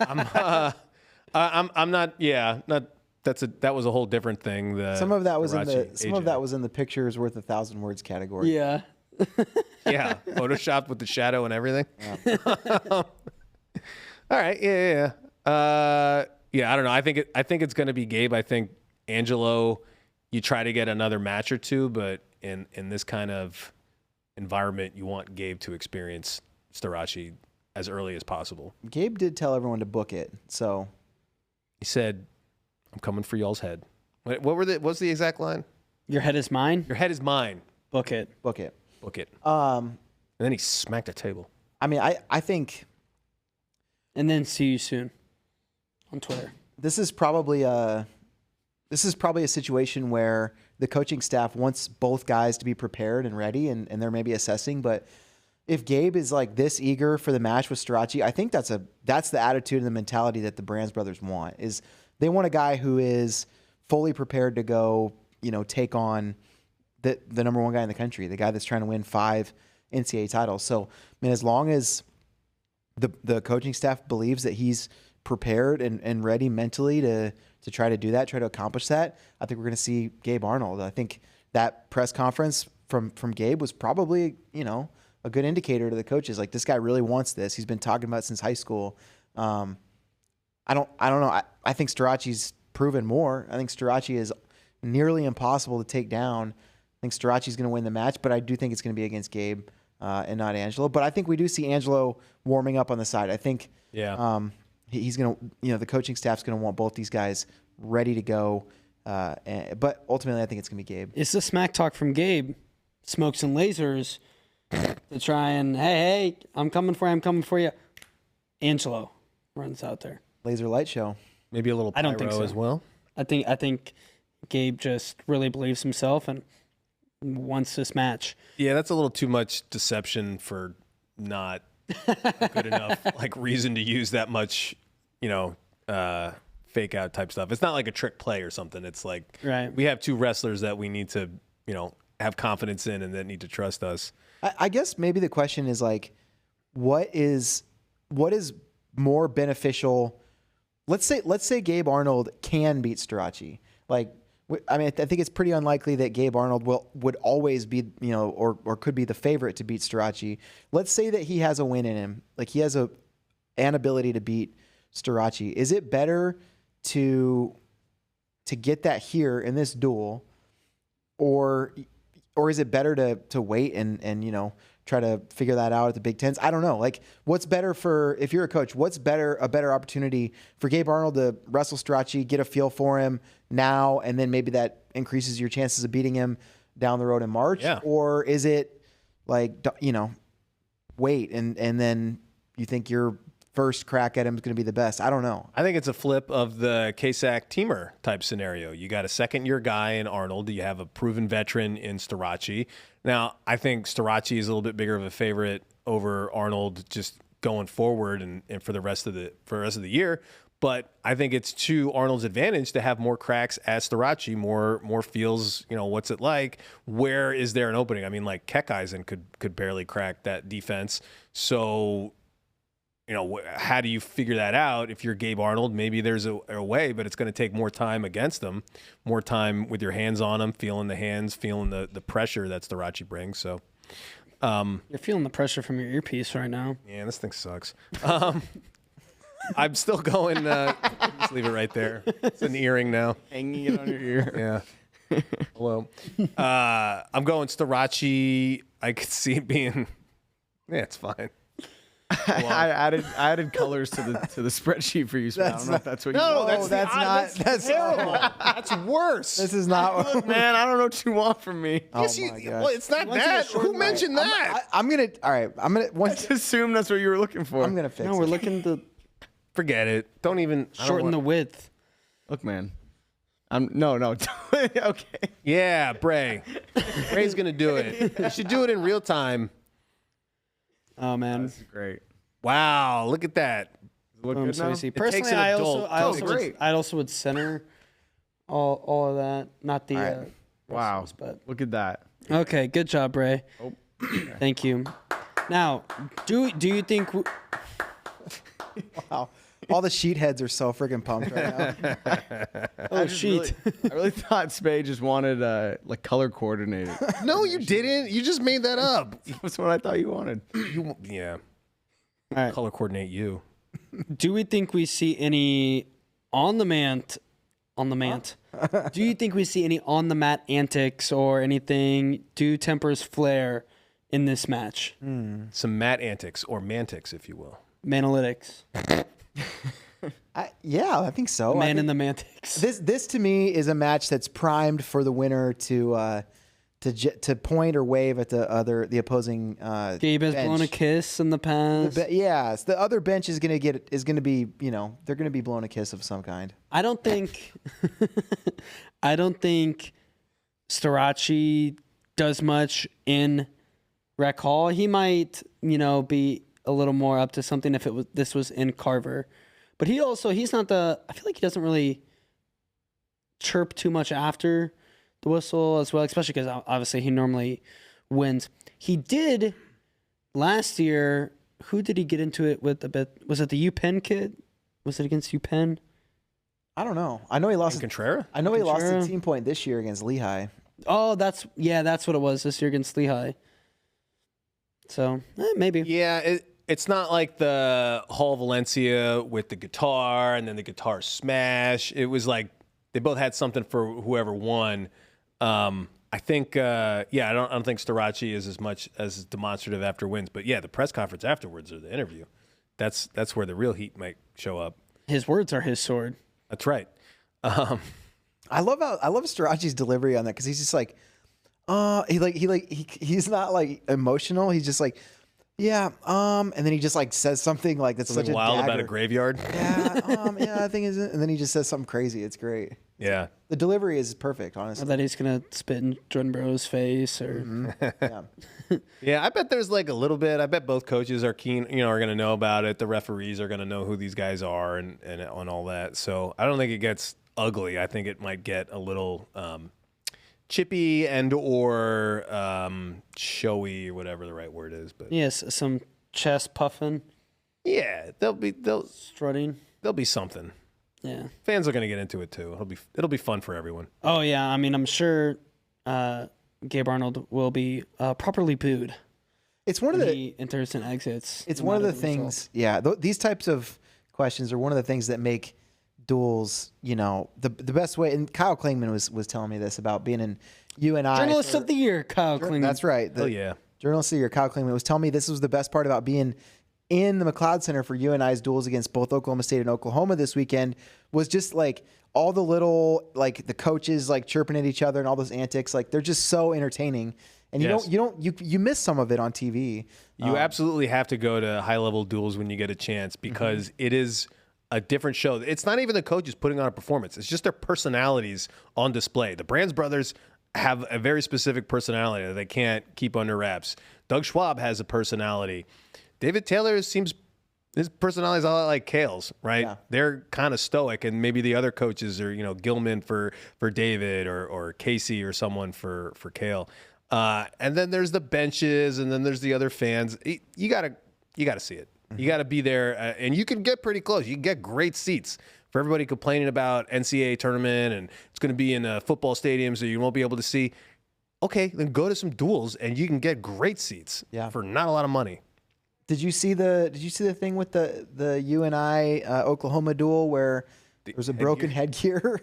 I'm not. Yeah, not. That was a whole different thing. Some of that was in the pictures worth 1,000 words category. Yeah. Yeah, photoshopped with the shadow and everything. Yeah. All right. Yeah. Yeah. I don't know. I think it's going to be Gabe. I think Angelo. You try to get another match or two, but in this kind of environment, you want Gabe to experience Starocci as early as possible. Gabe did tell everyone to book it, so he said, "I'm coming for y'all's head." What's the exact line? Your head is mine. Your head is mine. Book it. Book it. Book it. And then he smacked the table. I mean, I think. And then see you soon on Twitter. This is probably a situation where the coaching staff wants both guys to be prepared and ready, and they're maybe assessing. But if Gabe is like this eager for the match with Starocci, I think that's the attitude and the mentality that the Brands brothers want. Is they want a guy who is fully prepared to go, take on the number one guy in the country, the guy that's trying to win 5 NCAA titles. So, I mean, as long as the coaching staff believes that he's prepared and ready mentally to try to do that, try to accomplish that, I think we're going to see Gabe Arnold. I think that press conference from Gabe was probably, a good indicator to the coaches. Like, this guy really wants this. He's been talking about it since high school. I don't know. I think Starocci's proven more. I think Starocci is nearly impossible to take down. I think Starocci's going to win the match, but I do think it's going to be against Gabe and not Angelo. But I think we do see Angelo warming up on the side. I think he's going to, the coaching staff's going to want both these guys ready to go. But ultimately, I think it's going to be Gabe. It's the smack talk from Gabe, smokes and lasers, to try and, hey, I'm coming for you. Angelo runs out there. Laser light show. Maybe a little pyro I don't think so. as well. I think Gabe just really believes himself and wants this match. Yeah, that's a little too much deception for not a good enough reason to use that much, fake out type stuff. It's not like a trick play or something. It's like we have 2 wrestlers that we need to, have confidence in and that need to trust us. I guess maybe the question is what is more beneficial? Let's say Gabe Arnold can beat Starocci. I think it's pretty unlikely that Gabe Arnold would always be, or could be the favorite to beat Starocci. Let's say that he has a win in him. Like, he has an ability to beat Starocci. Is it better to get that here in this duel, or is it better to wait and try to figure that out at the Big Tens? I don't know. What's better if you're a coach, what's a better opportunity for Gabe Arnold to wrestle Starocci, get a feel for him now, and then maybe that increases your chances of beating him down the road in March? Yeah. Or is it wait and then you think your first crack at him is going to be the best? I don't know. I think it's a flip of the KSAC teamer type scenario. You got a second-year guy in Arnold. You have a proven veteran in Starocci. Now, I think Starocci is a little bit bigger of a favorite over Arnold just going forward and for the rest of the year. But I think it's to Arnold's advantage to have more cracks at Starocci, more feels, what's it like? Where is there an opening? I mean, Keckeisen could barely crack that defense. So, how do you figure that out? If you're Gabe Arnold, maybe there's a way, but it's going to take more time against them, more time with your hands on them, feeling the hands, feeling the pressure that Starocci brings. So, you're feeling the pressure from your earpiece right now. Yeah, this thing sucks. I'm still going. Just leave it right there. It's an earring now. Hanging it on your ear. Yeah. Hello. I'm going Starocci. I could see it being. Yeah, it's fine. I added colors to the spreadsheet for you. So I don't know if that's what you want. That's terrible. That's worse. This is not. Look, man, I don't know what you want from me. Yes, well, it's not that. Who mentioned that? I'm gonna. All right. I'm gonna. I just assume that's what you were looking for. I'm gonna fix it. No, we're looking to Forget it. Don't even shorten the width. Look, man. No. Okay. Yeah, Bray. Bray's gonna do it. You should do it in real time. Oh man, That's great. Wow, look at that. Look boom, good now? Swayze. takes Personally, an I adult also would center all of that, not the. right. Wow. wrestlers, but Look at that. okay, good job, Bray. Oh. Thank you. Now, do you think? Wow. All the sheet heads are so freaking pumped right now. Oh sheet. I really thought Spade just wanted like color coordinated. No, you didn't. You just made that up. That's what I thought you wanted. Yeah. All right. Color coordinate you. Do we think we see any on the mat? Do you think we see any on the mat antics or anything? Do tempers flare in this match? Some mat antics or mantics, if you will. Manalytics. Yeah, I think so. Man in the mantics. This to me is a match that's primed for the winner to point or wave at the opposing. Gabe has bench. blown a kiss in the past. Yes, the other bench is gonna be they're gonna be blown a kiss of some kind. I don't think Starachi does much in Rec Hall. He might, be a little more up to something if this was in Carver. But he's not I feel like he doesn't really chirp too much after the whistle as well, especially because obviously he normally wins. He did last year. Who did he get into it with a bit? Was it the UPenn kid? Was it against UPenn? I don't know. I know he lost. Contreras? I know he lost Contreras? a team point this year against Lehigh. Oh, that's what it was this year against Lehigh. So maybe. Yeah, it's not like the Hall Valencia with the guitar and then the guitar smash. It was like they both had something for whoever won. I think, I don't think Starachi is as much as demonstrative after wins, but yeah, the press conference afterwards or the interview, that's where the real heat might show up. His words are his sword. That's right. I love Starachi's delivery on that because he's just like, he's not like emotional. He's just like, yeah, and then he just like says something like that's Something such a wild dagger. about a graveyard. Yeah, I think and then he just says something crazy. It's great. Yeah. The delivery is perfect, Or honestly. that he's gonna spit in Jordan Burroughs' face, or Yeah. Yeah, I bet there's like a little bit. I bet both coaches are keen, are going to know about it. The referees are going to know who these guys are and on all that. So I don't think it gets ugly. I think it might get a little chippy and or showy, or whatever the right word is. But yes, some chest puffing, yeah, there'll strutting. be something. Yeah. Fans are going to get into it too. It'll be fun for everyone. Oh yeah. I mean, I'm sure Gabe Arnold will be properly booed. It's one of when the he enters and exits. It's no one of matter the result. things, yeah. These types of questions are one of the things that make duels, the best way. And Kyle Klingman was telling me this about being in UNI. Journalist of the Year, Kyle Klingman. That's right. Oh yeah. Journalist of the Year, Kyle Klingman was telling me this was the best part about being in the McLeod Center for UNI's duels against both Oklahoma State and Oklahoma this weekend was just like all the little, like the coaches like chirping at each other and all those antics. Like they're just so entertaining. And Yes. you miss some of it on TV. You absolutely have to go to high level duels when you get a chance because it is a different show. It's not even the coaches putting on a performance. It's just their personalities on display. The Brands brothers have a very specific personality that they can't keep under wraps. Doug Schwab has a personality. David Taylor his personality is a lot like Kale's, right? Yeah. They're kind of stoic, and maybe the other coaches are, Gilman for David or Casey or someone for Kale. And then there's the benches, and then there's the other fans. You gotta see it. You gotta be there, and you can get pretty close. You can get great seats. For everybody complaining about NCAA tournament and it's going to be in a football stadium, so you won't be able to see. Okay, then go to some duels, and you can get great seats for not a lot of money. Did you see the thing with the UNI Oklahoma duel where there was a broken headgear?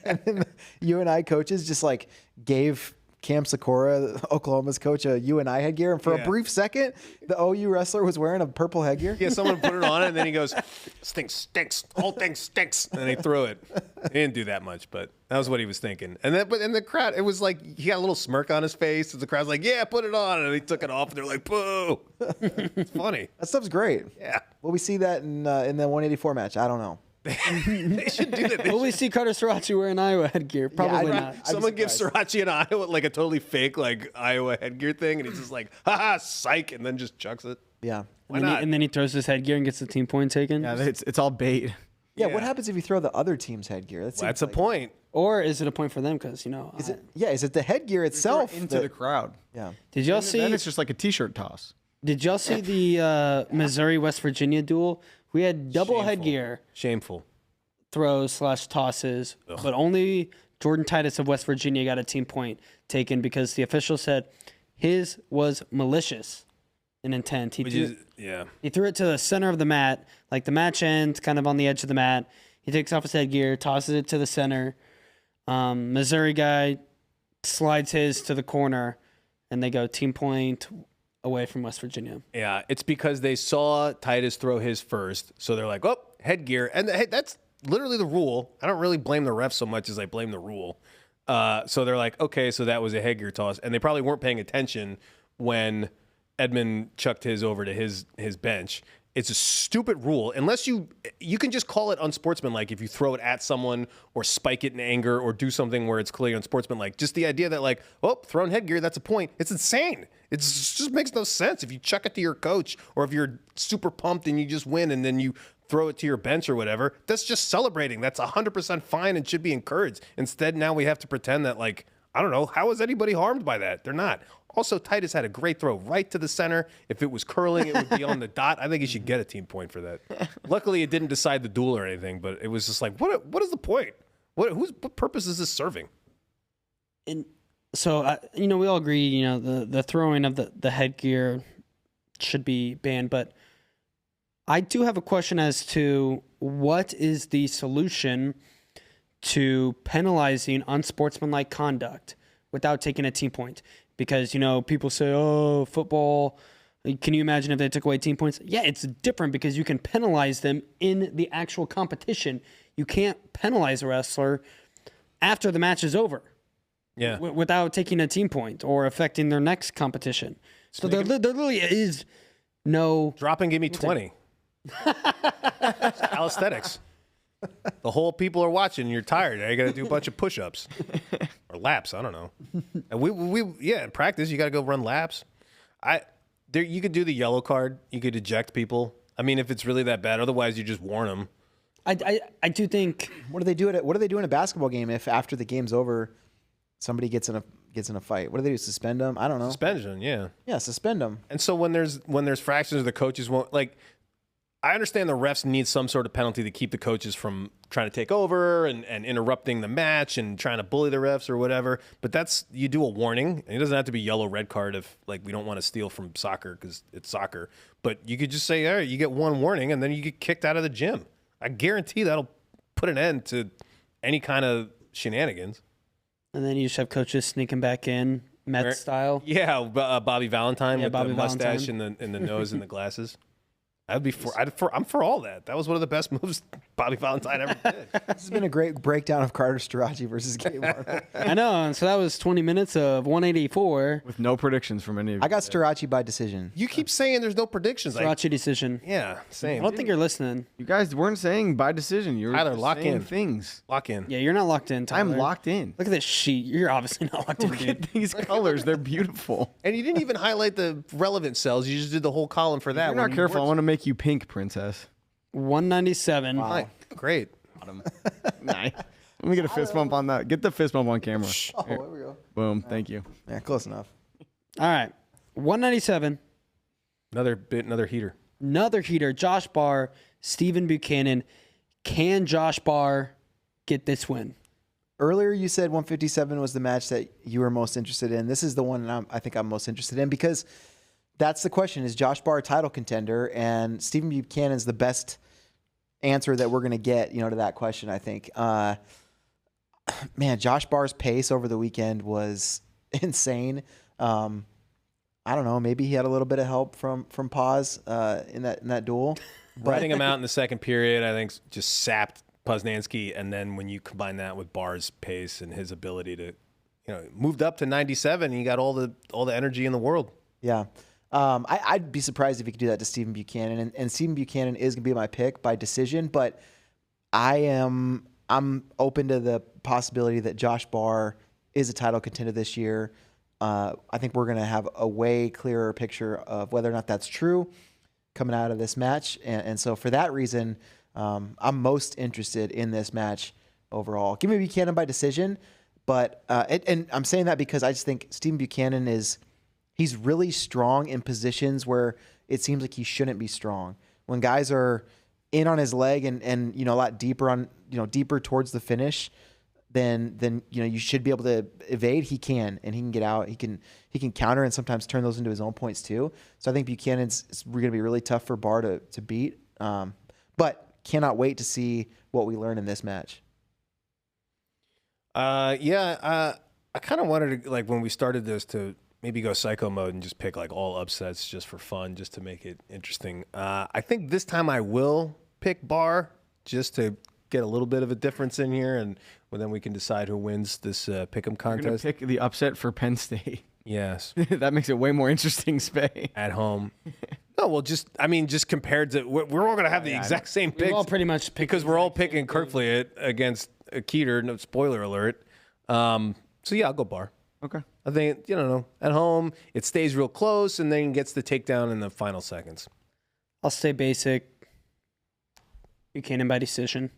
And then the UNI coaches just like gave Cam Sakura, Oklahoma's coach, a UNI headgear, and for a brief second, the OU wrestler was wearing a purple headgear. Yeah, someone put it on, and then he goes, "This thing stinks. Whole thing stinks," and he threw it. He didn't do that much, but that was what he was thinking. And then, but in the crowd, it was like he got a little smirk on his face. And the crowd's like, "Yeah, put it on," and he took it off, and they're like, "Boo!" It's funny. That stuff's great. Yeah. Will we see that in the 184 match? I don't know. They should do that. Will we see Carter Sriracha wearing Iowa headgear? Probably not. Someone gives Sriracha an Iowa like a totally fake like Iowa headgear thing, and he's just like, haha, psych, and then just chucks it. Yeah. Why not? And then he throws his headgear and gets the team point taken. Yeah, it's all bait. Yeah, what happens if you throw the other team's headgear? That's a point. Or is it a point for them? Because, Is it the headgear itself? Into the crowd. Yeah. did y'all Then see? it's just like a T-shirt toss. Did y'all see the Missouri-West Virginia duel? We had double headgear Shameful. throws / tosses, but only Jordan Titus of West Virginia got a team point taken because the official said his was malicious in intent. He threw it to the center of the mat, like the match ends, kind of on the edge of the mat. He takes off his headgear, tosses it to the center. Missouri guy slides his to the corner, and they go team point away from West Virginia. Yeah, it's because they saw Titus throw his first, so they're like, oh, headgear. And that's literally the rule. I don't really blame the ref so much as I blame the rule. So they're like, okay, so that was a headgear toss. And they probably weren't paying attention when Edmond chucked his over to his bench. It's a stupid rule. Unless you can just call it unsportsmanlike if you throw it at someone or spike it in anger or do something where it's clearly unsportsmanlike. Just the idea that like, oh, thrown headgear, that's a point. It's insane. It just makes no sense. If you chuck it to your coach or if you're super pumped and you just win and then you throw it to your bench or whatever, that's just celebrating. That's 100% fine and should be encouraged. Instead, now we have to pretend that like, I don't know, how is anybody harmed by that? They're not. Also, Titus had a great throw right to the center. If it was curling, it would be on the dot. I think he should get a team point for that. Luckily, it didn't decide the duel or anything, but it was just like, what is the point? What purpose is this serving? And so, we all agree, the throwing of the headgear should be banned, but I do have a question as to what is the solution to penalizing unsportsmanlike conduct without taking a team point? Because, people say, oh, football, can you imagine if they took away team points? Yeah, it's different because you can penalize them in the actual competition. You can't penalize a wrestler after the match is over. Yeah. Without taking a team point or affecting their next competition. So there literally is no... Drop and give me 20. Calisthenics. The whole people are watching. And you're tired. You got to do a bunch of push-ups or laps. I don't know. And we in practice you got to go run laps. You could do the yellow card. You could eject people. I mean, if it's really that bad. Otherwise, you just warn them. I do think. What do they do in a basketball game if after the game's over, somebody gets in a fight? What do they do? Suspend them? I don't know. Suspension. Yeah. Yeah, suspend them. And so when there's fractions, the coaches won't like. I understand the refs need some sort of penalty to keep the coaches from trying to take over and interrupting the match and trying to bully the refs or whatever. But you do a warning. And it doesn't have to be yellow, red card if like we don't want to steal from soccer because it's soccer. But you could just say, all right, you get one warning and then you get kicked out of the gym. I guarantee that'll put an end to any kind of shenanigans. And then you just have coaches sneaking back in, Met style. Yeah, Bobby Valentine with Bobby the mustache Valentine. and the nose and the glasses. I'm for all that. That was one of the best moves Bobby Valentine ever did. This has been a great breakdown of Carter Sriracha versus Gable. I know. And so that was 20 minutes of 184. With no predictions from any of you. I got Sriracha by decision. You keep saying there's no predictions. Sriracha decision. Yeah, I same. don't think you're listening. You guys weren't saying by decision. You were Tyler, just lock saying in. things. Lock in. Yeah, you're not locked in, Tyler. I'm locked in. Look at this sheet. You're obviously not locked in, Look dude. at these colors. They're beautiful. And you didn't even highlight the relevant cells. You just did the whole column for that. If you're not careful, I want to make you pink, princess. 197. Wow. Great. Nice. Let me get a fist bump on that. Get the fist bump on camera. Oh, there we go. Boom. Thank you. Yeah, close enough. All right. 197. Another heater. Another heater. Josh Barr, Stephen Buchanan. Can Josh Barr get this win? Earlier, you said 157 was the match that you were most interested in. This is the one I think I'm most interested in because that's the question. Is Josh Barr a title contender? And Stephen Buchanan's the best answer that we're going to get, to that question, I think. Man, Josh Barr's pace over the weekend was insane. I don't know. Maybe he had a little bit of help from Paz in that duel. Riding him out in the second period, I think, just sapped Poznansky. And then when you combine that with Barr's pace and his ability to, moved up to 97, and he got all the energy in the world. Yeah. I'd be surprised if he could do that to Stephen Buchanan. And Stephen Buchanan is going to be my pick by decision. But I'm open to the possibility that Josh Barr is a title contender this year. I think we're going to have a way clearer picture of whether or not that's true coming out of this match. And so for that reason, I'm most interested in this match overall. Give me Buchanan by decision, but and I'm saying that because I just think Stephen Buchanan he's really strong in positions where it seems like he shouldn't be strong. When guys are in on his leg and a lot deeper deeper towards the finish, then you should be able to evade. He can, and he can get out. He can counter and sometimes turn those into his own points too. So I think Buchanan's going to be really tough for Barr to beat. But cannot wait to see what we learn in this match. I kind of wanted to, like, when we started this, to maybe go psycho mode and just pick like all upsets just for fun, just to make it interesting. I think this time I will pick Barr just to get a little bit of a difference in here, and then we can decide who wins this pick'em contest. You're gonna pick the upset for Penn State. Yes. That makes it way more interesting, Spay. At home. No, well, just compared to, we're all going to have the exact same picks. We're all pretty much because we're all picking Kirkfleet against Keeter. No, spoiler alert. So yeah, I'll go Barr. Okay. I think, at home, it stays real close and then gets the takedown in the final seconds. I'll stay basic. Buchanan by decision.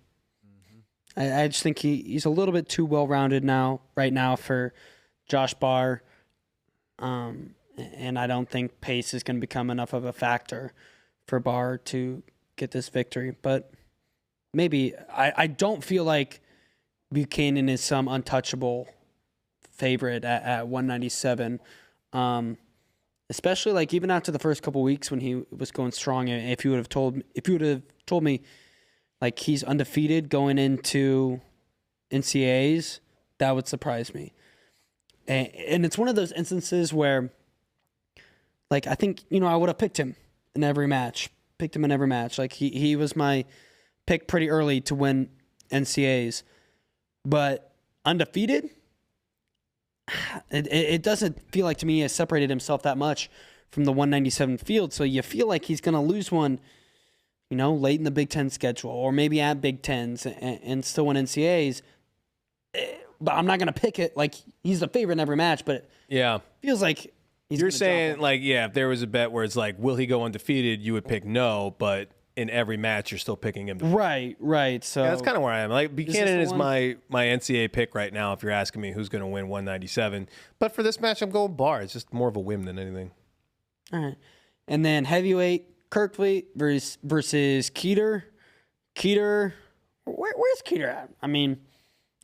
I just think he's a little bit too well-rounded right now for Josh Barr. And I don't think pace is going to become enough of a factor for Barr to get this victory. But maybe I don't feel like Buchanan is some untouchable favorite at 197. Especially like even after the first couple weeks when he was going strong. If you would have told me like he's undefeated going into NCAAs, that would surprise me. And it's one of those instances where, like, I think, I would have picked him in every match. Like, he was my pick pretty early to win NCAAs. But undefeated, it doesn't feel like to me he has separated himself that much from the 197 field. So you feel like he's going to lose one, late in the Big Ten schedule or maybe at Big Tens and still win NCAAs. But I'm not going to pick it like he's the favorite in every match, but it feels like you're saying, like, if there was a bet where it's like, will he go undefeated, you would pick no, but in every match, you're still picking him. Right. So that's kind of where I am. Like, Buchanan is my NCAA pick right now, if you're asking me who's going to win 197. But for this match, I'm going Barr. It's just more of a whim than anything. All right. And then heavyweight, Kirkfleet versus Keeter. Keeter, where's Keeter at? I mean,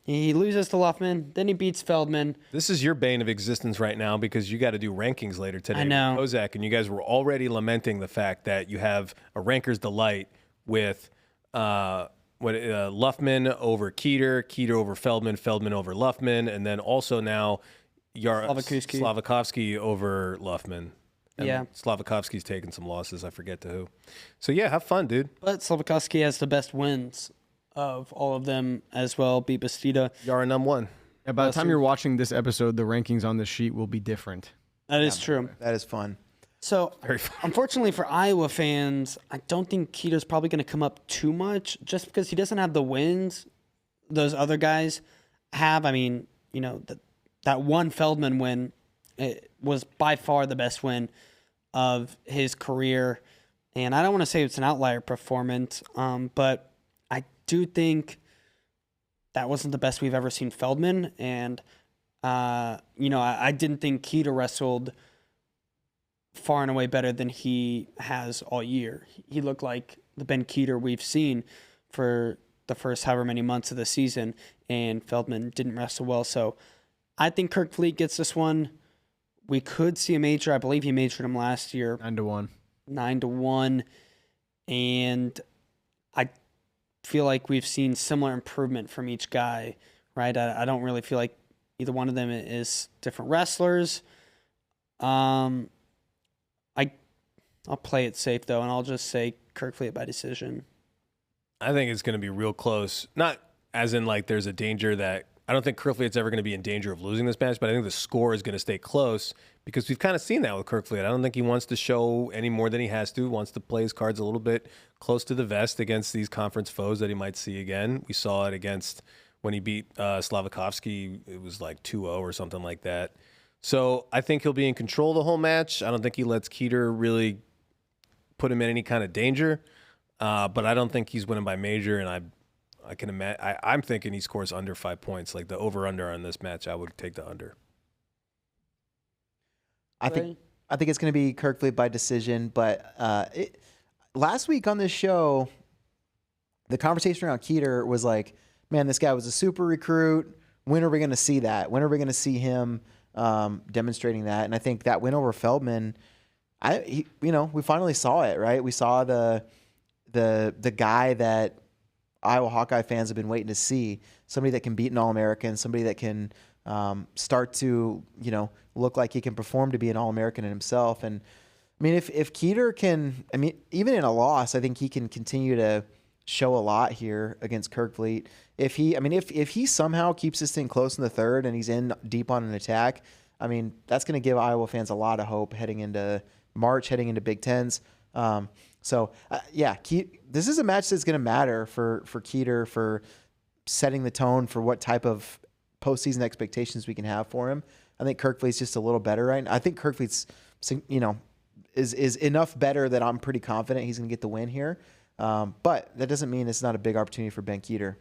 he loses to Luffman, then he beats Feldman. This is your bane of existence right now because you got to do rankings later today. I know. With Kozak, and you guys were already lamenting the fact that you have a ranker's delight with Luffman over Keeter, Keeter over Feldman, Feldman over Luffman, and then also now Slavakovsky over Luffman. And Slavakovsky's taking some losses. I forget to who. So, yeah, have fun, dude. But Slavakovsky has the best wins of all of them as well. Beat Bastida. Yara num one. Yeah, by the time you're watching this episode, the rankings on this sheet will be different. That is true. That is fun. So, unfortunately for Iowa fans, I don't think Keeto's probably going to come up too much just because he doesn't have the wins those other guys have. I mean, that one Feldman win, it was by far the best win of his career. And I don't want to say it's an outlier performance, but I do think that wasn't the best we've ever seen Feldman. And, I didn't think Keeter wrestled far and away better than he has all year. He looked like the Ben Keeter we've seen for the first however many months of the season, and Feldman didn't wrestle well. So I think Kirkfleet gets this one. We could see a major. I believe he majored him last year. 9-1. 9-1. And I feel like we've seen similar improvement from each guy, right? I don't really feel like either one of them is different wrestlers. I'll play it safe, though, and I'll just say Kirkfleet by decision. I think it's going to be real close. Not as in, like, there's a danger that I don't think Kerkvliet's ever going to be in danger of losing this match, but I think the score is going to stay close because we've kind of seen that with Kerkvliet. I don't think he wants to show any more than he has to. He wants to play his cards a little bit close to the vest against these conference foes that he might see again. We saw it against when he beat Slavikovsky. It was like 2-0 or something like that. So I think he'll be in control the whole match. I don't think he lets Keeter really put him in any kind of danger, but I don't think he's winning by major, and I can imagine. I'm thinking he scores under 5 points. Like the over/under on this match, I would take the under. I think it's going to be Kerkvliet by decision. But last week on this show, the conversation around Keeter was like, "Man, this guy was a super recruit. When are we going to see that? When are we going to see him demonstrating that?" And I think that win over Feldman, we finally saw it. Right, we saw the guy that Iowa Hawkeye fans have been waiting to see, somebody that can beat an All-American, somebody that can start to, look like he can perform to be an All-American in himself. And I mean, if Keeter can, even in a loss, I think he can continue to show a lot here against Kerkvliet. If he somehow keeps this thing close in the third and he's in deep on an attack, that's going to give Iowa fans a lot of hope heading into March, heading into Big Tens. This is a match that's going to matter for Keeter, for setting the tone for what type of postseason expectations we can have for him. I think Kerkvliet's just a little better right now. I think Kerkvliet's, is enough better that I'm pretty confident he's going to get the win here. But that doesn't mean it's not a big opportunity for Ben Keeter.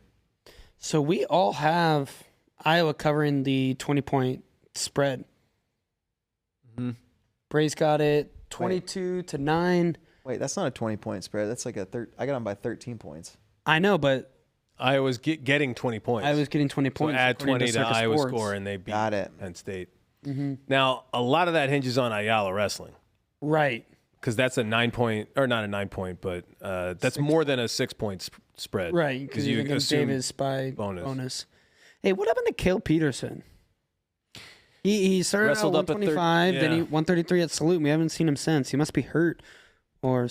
So we all have Iowa covering the 20-point spread. Mm-hmm. Bray's got it 22-9. Wait, that's not a 20-point spread. That's like I got him by 13 points. I know, but I was getting 20 points. I was getting 20 points. So add 20 to Iowa's score, and they beat Penn State. Mm-hmm. Now, a lot of that hinges on Ayala wrestling. Right. Because that's a 9-point, or not a 9-point, but that's more than a 6-point spread. Right, because you assume Davis by bonus. Hey, what happened to Cale Peterson? He started Wrestled at 125, then he 133 at Salute, and we haven't seen him since. He must be hurt. Or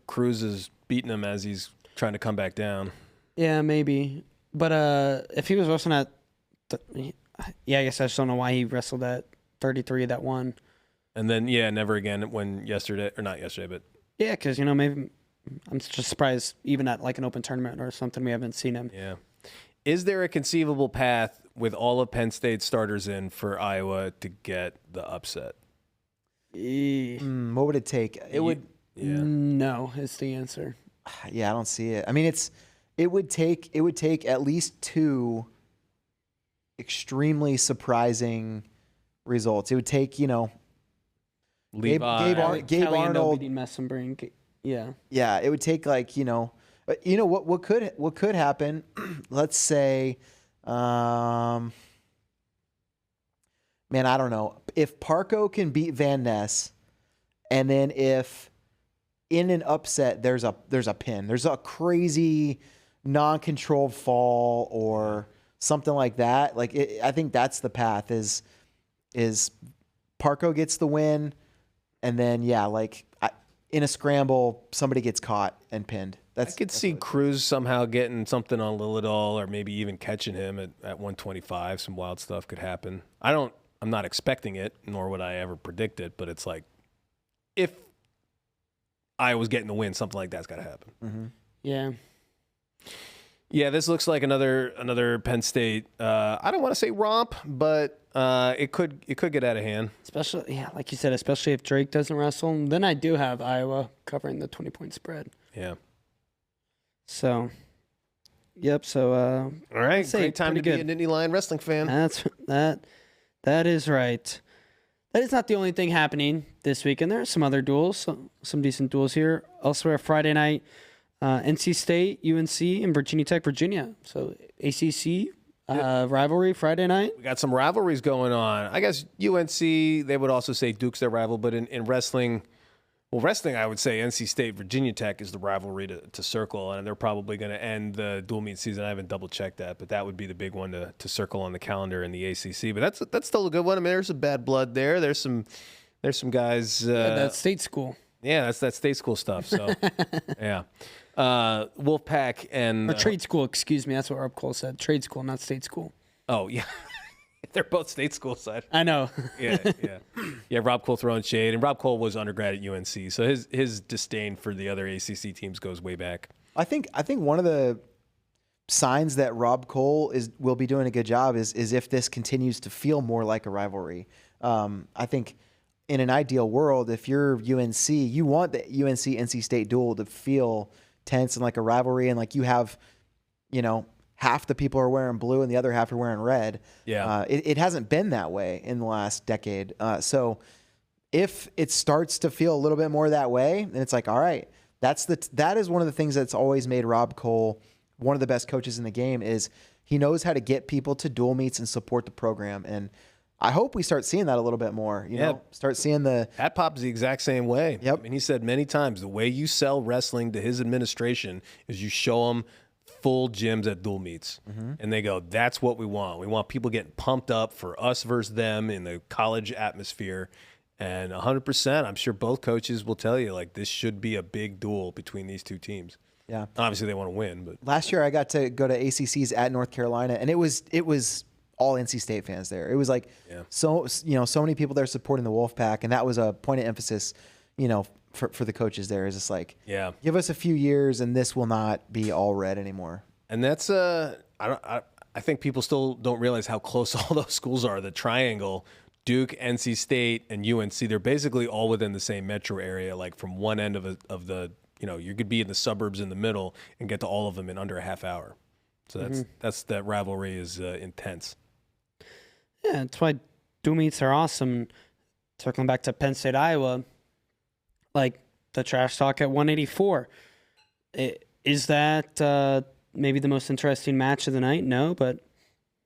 Cruz is beating him as he's trying to come back down. Yeah, maybe. But if he was wrestling at... I guess I just don't know why he wrestled at 33 that one. And then, never again not yesterday, but... Yeah, because, maybe... I'm just surprised even at like an open tournament or something we haven't seen him. Yeah. Is there a conceivable path with all of Penn State's starters in for Iowa to get the upset? What would it take? It would... Yeah. No, is the answer. Yeah, I don't see it. It would take at least two extremely surprising results. It would take, Gabe Arnold beating Messenbrink. Yeah. Yeah, it would take what could happen, let's say I don't know. If Parco can beat Van Ness, and then if in an upset there's a pin, there's a crazy non-controlled fall or something like that. I think that's the path is Parco gets the win, and then in a scramble somebody gets caught and pinned. I could see Cruz somehow getting something on Lilidol, or maybe even catching him at 125. Some wild stuff could happen. I'm not expecting it, nor would I ever predict it, but it's like, if I was getting the win, something like that's got to happen. Mm-hmm. Yeah. Yeah, this looks like another Penn State. I don't want to say romp, but it could get out of hand. Especially, like you said, especially if Drake doesn't wrestle. Then I do have Iowa covering the 20-point spread. Yeah. So, yep. So, all right, great time to be a Nittany Lion wrestling fan. That is right. That is not the only thing happening this weekend. There are some other duels, some decent duels here. Elsewhere, Friday night, NC State, UNC, and Virginia Tech, Virginia. So ACC rivalry Friday night. We got some rivalries going on. I guess UNC, they would also say Duke's their rival, but in wrestling, I would say NC State, Virginia Tech is the rivalry to circle, and they're probably going to end the dual meet season. I haven't double-checked that, but that would be the big one to circle on the calendar in the ACC. But that's still a good one. There's some bad blood there. There's some guys. That's state school. Yeah, that's that state school stuff. So, yeah. Wolfpack and... Or trade school, excuse me. That's what Rob Cole said. Trade school, not state school. Oh, yeah. They're both state school side. I know. Yeah. Rob Cole throwing shade, and Rob Cole was undergrad at UNC, so his disdain for the other ACC teams goes way back. I think one of the signs that Rob Cole will be doing a good job is if this continues to feel more like a rivalry. I think in an ideal world, if you're UNC, you want the UNC-NC State duel to feel tense and like a rivalry, and like you have, half the people are wearing blue and the other half are wearing red. Yeah. It hasn't been that way in the last decade. So if it starts to feel a little bit more that way, then it's like, all right, that is one of the things that's always made Rob Cole one of the best coaches in the game, is he knows how to get people to dual meets and support the program. And I hope we start seeing that a little bit more, start seeing Pat Pop's the exact same way. Yep. I mean, he said many times, the way you sell wrestling to his administration is you show them full gyms at dual meets. Mm-hmm. And they go, that's what we want. We want people getting pumped up for us versus them in the college atmosphere. And 100%, I'm sure both coaches will tell you, like, this should be a big duel between these two teams. Yeah. Obviously, they want to win. But last year, I got to go to ACCs at North Carolina, and it was all NC State fans there. It was like so many people there supporting the Wolfpack, and that was a point of emphasis, for the coaches there. Is just like, give us a few years, and this will not be all red anymore. And that's I think people still don't realize how close all those schools are. The triangle, Duke, NC State, and UNC, they're basically all within the same metro area. Like from one end of the you could be in the suburbs in the middle and get to all of them in under a half hour. So that's that rivalry is intense. Yeah, that's why dual meets are awesome. Circling back to Penn State, Iowa, like the trash talk at 184. Is that maybe the most interesting match of the night? No, but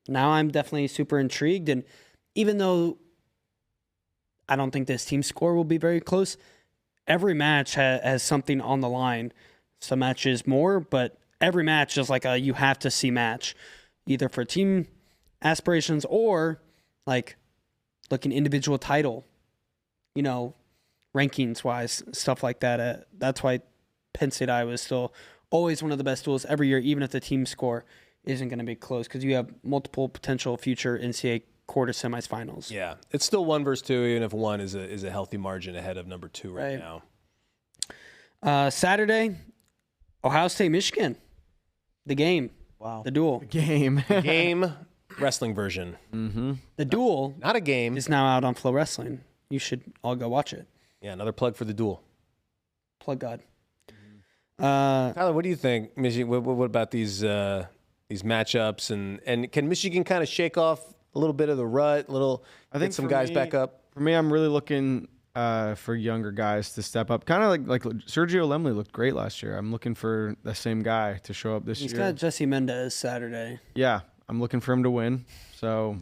now I'm definitely super intrigued. And even though I don't think this team score will be very close, every match has something on the line. Some matches more, but every match is like a you have to see match, either for team aspirations or like looking individual title, rankings wise, stuff like that. That's why Penn State Iowa is still always one of the best duels every year, even if the team score isn't going to be close, because you have multiple potential future NCAA quarter semifinals. Yeah, it's still 1 versus 2, even if 1 is a healthy margin ahead of number 2 right now. Saturday, Ohio State, Michigan, the game. Wow, the duel. The game wrestling version. Mm-hmm. The duel, not a game, is now out on FloWrestling. You should all go watch it. Yeah, another plug for the duel. Plug God. Tyler, what do you think, Michigan? What about these matchups and can Michigan kind of shake off a little bit of the rut? I think some guys back up. For me, I'm really looking for younger guys to step up. Kind of like Sergio Lemley looked great last year. I'm looking for the same guy to show up this year. He's got Jesse Mendez Saturday. Yeah, I'm looking for him to win. So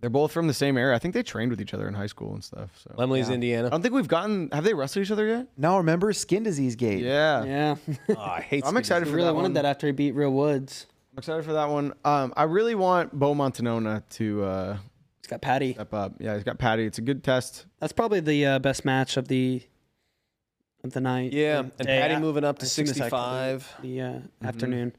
they're both from the same area. I think they trained with each other in high school and stuff. So Lemley's Indiana. I don't think have they wrestled each other yet? No, remember Skin Disease Gate? Yeah. Oh, I hate. I'm excited He for really that wanted one. that after he beat Real Woods. I'm excited for that one. I really want Bo Montanona to He's got Patty. step up. Yeah, he's got Patty. It's a good test. That's probably the best match of the night. Yeah, The and day Patty moving up to as soon as I call 65. The afternoon.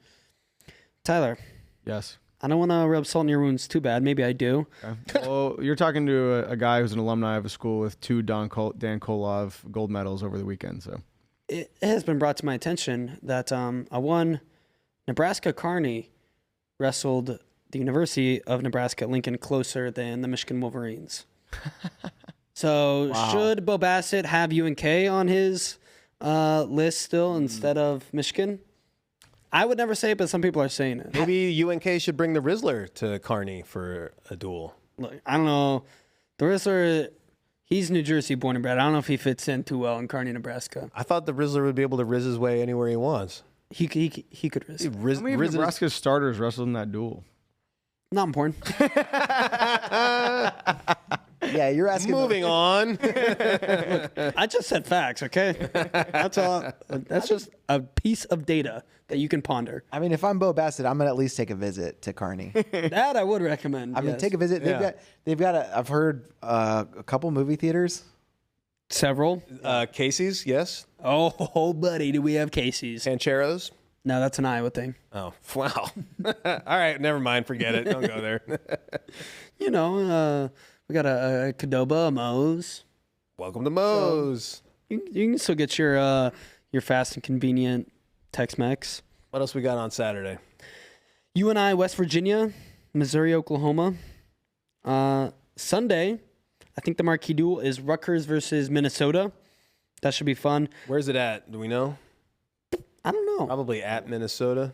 Tyler, Yes. I don't want to rub salt in your wounds too bad. Maybe I do. Okay. Well, you're talking to a guy who's an alumni of a school with 2 Dan Kolov gold medals over the weekend. So It has been brought to my attention that Nebraska Kearney wrestled the University of Nebraska at Lincoln closer than the Michigan Wolverines. So should Bo Bassett have UNK on his list still instead of Michigan? I would never say it, but some people are saying it. Maybe UNK should bring the Rizzler to Kearney for a duel. Look, I don't know. The Rizzler, he's New Jersey born and bred. I don't know if he fits in too well in Kearney, Nebraska. I thought the Rizzler would be able to Rizz his way anywhere he wants. He could risk. how many of Nebraska's starters wrestled in that duel? Not important. Yeah, you're asking. Moving on. I just said facts, okay? That's all. That's just a piece of data that you can ponder. I mean, if I'm Bo Bassett, I'm gonna at least take a visit to Kearney. That I would recommend. I mean, yes. take a visit. They've got. I've heard a couple movie theaters. Several. Casey's, yes. Oh, buddy, do we have Casey's? Pancheros. No, that's an Iowa thing. Oh, wow. All right, never mind. Forget it. Don't go there. We got a Qdoba, a Moe's. Welcome to Moe's. You can still get your fast and convenient Tex-Mex. What else we got on Saturday? UNI, West Virginia, Missouri, Oklahoma. Sunday, I think the marquee duel is Rutgers versus Minnesota. That should be fun. Where's it at? Do we know? I don't know. Probably at Minnesota.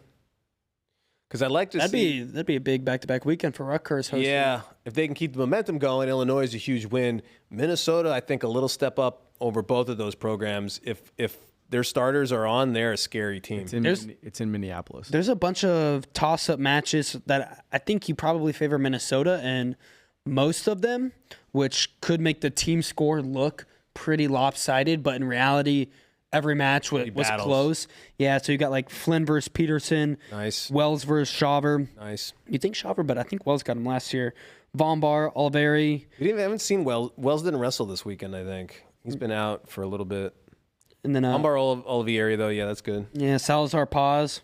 Because I'd like to see. That'd be a big back-to-back weekend for Rutgers hosting. Yeah, if they can keep the momentum going, Illinois is a huge win. Minnesota, I think a little step up over both of those programs. If their starters are on, they're a scary team. It's in Minneapolis. There's a bunch of toss-up matches that I think you probably favor Minnesota in most of them, which could make the team score look pretty lopsided, but in reality, every match was close. Yeah, so you got like Flynn versus Peterson. Nice. Wells versus Shawver. Nice. You think Shawver, but I think Wells got him last year. Vombar, Oliveri. We haven't seen Wells. Wells didn't wrestle this weekend, I think. He's been out for a little bit. And then Vombar Olivieri, though, yeah, that's good. Yeah, Salazar Paz.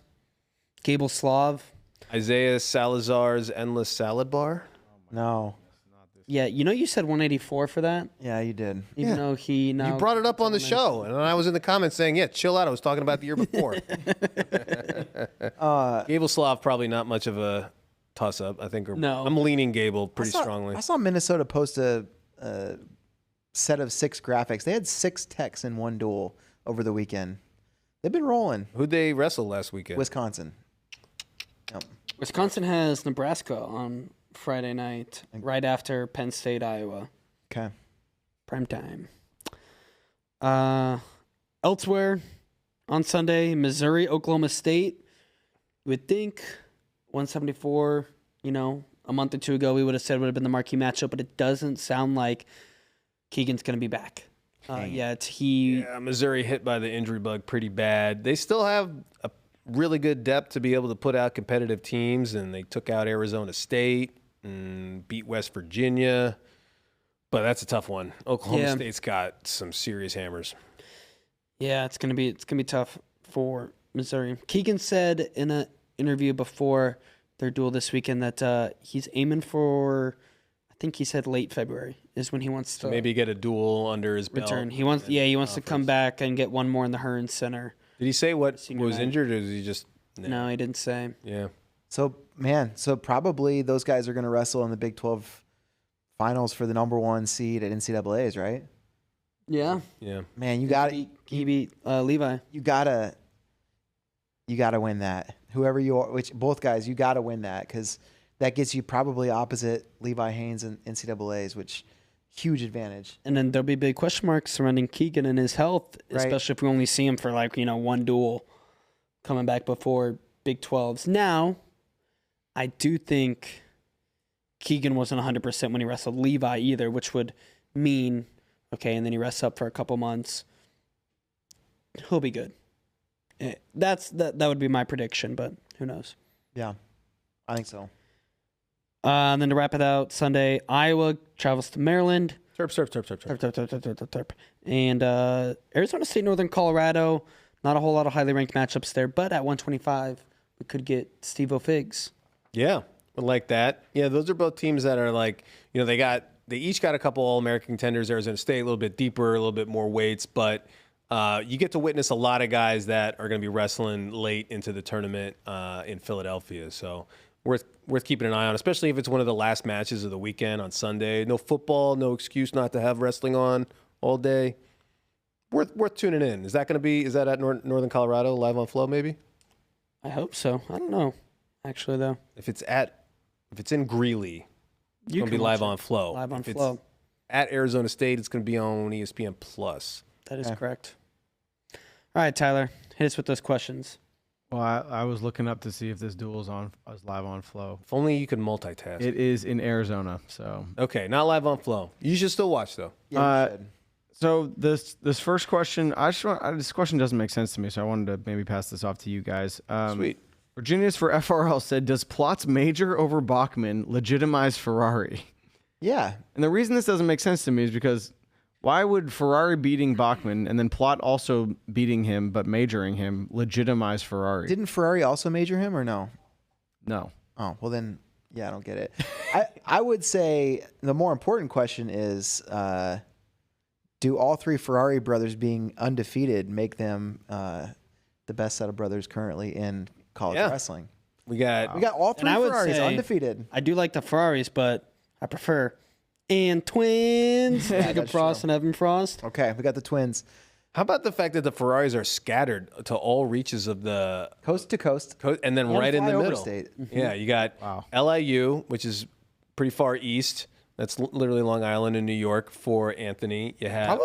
Gable Slav. Isaiah Salazar's Endless Salad Bar. No. Yeah, you said 184 for that? Yeah, you did. Even though he now... You brought it up on the show, and I was in the comments saying, yeah, chill out. I was talking about the year before. Gable Slav, probably not much of a toss-up, I think. No. I'm leaning Gable pretty strongly. I saw Minnesota post a set of 6 graphics. They had 6 techs in one duel over the weekend. They've been rolling. Who'd they wrestle last weekend? Wisconsin. Yep. Wisconsin has Nebraska on Friday night, right after Penn State, Iowa. Okay. Prime time. Elsewhere on Sunday, Missouri, Oklahoma State. You would think 174, a month or two ago we would have said would have been the marquee matchup, but it doesn't sound like Keegan's going to be back. Missouri hit by the injury bug pretty bad. They still have a really good depth to be able to put out competitive teams, and they took out Arizona State and beat West Virginia. But that's a tough one. Oklahoma State's got some serious hammers. Yeah, it's gonna be tough for Missouri. Keegan said in an interview before their duel this weekend that he's aiming for, I think he said late February is when he wants to maybe get a duel under his return. belt. He wants to come back and get one more in the Hearn Center. Did he say what Senior was night. injured, or did he just? No, he didn't say. Yeah. So probably those guys are going to wrestle in the Big 12 finals for the number 1 seed at NCAA's, right? Yeah. Yeah. Man, you got He beat Levi. you gotta win that. Whoever you are, both guys, you gotta win that because that gets you probably opposite Levi Haynes and NCAA's, which huge advantage. And then there'll be big question marks surrounding Keegan and his health, Right. especially if we only see him for one duel coming back before Big 12s. Now, I do think Keegan wasn't 100% when he wrestled Levi either, which would mean, okay, and then he rests up for a couple months. He'll be good. That would be my prediction, but who knows? Yeah, I think so. And then to wrap it out, Sunday, Iowa travels to Maryland. Terp. And Arizona State, Northern Colorado. Not a whole lot of highly ranked matchups there, but at 125, we could get Steve O'Figs. Yeah, I like that. Yeah, those are both teams that are they each got a couple All-American contenders. Arizona State a little bit deeper, a little bit more weights, but you get to witness a lot of guys that are going to be wrestling late into the tournament in Philadelphia. So worth keeping an eye on, especially if it's one of the last matches of the weekend on Sunday. No football, no excuse not to have wrestling on all day. Worth tuning in. Is that at Northern Colorado, live on Flow maybe? I hope so. I don't know, actually, though. If it's in Greeley, it's going to be live on Flow. Live on If it's Flow. at Arizona State, it's going to be on ESPN Plus. That is correct. All right, Tyler, hit us with those questions. Well, I was looking up to see if this duel is live on Flow. If only you could multitask. It is in Arizona, so. Okay, not live on Flow. You should still watch though. Yeah, you should. So this first question, this question doesn't make sense to me, so I wanted to maybe pass this off to you guys. Sweet. Virginia's for FRL said, does Plot's major over Bachman legitimize Ferrari? Yeah. And the reason this doesn't make sense to me is because Why would Ferrari beating Bachmann and then Plot also beating him but majoring him legitimize Ferrari? Didn't Ferrari also major him or no? No. Oh, well then, yeah, I don't get it. I would say the more important question is, do all three Ferrari brothers being undefeated make them the best set of brothers currently in college wrestling? We got all three Ferraris undefeated. I do like the Ferraris, but I prefer and twins, Jacob Frost and Evan Frost. Okay, we got the twins. How about the fact that the Ferraris are scattered to all reaches of the coast to coast, and then right in the middle? State. Yeah, you got LIU, which is pretty far east. That's literally Long Island in New York for Anthony. You have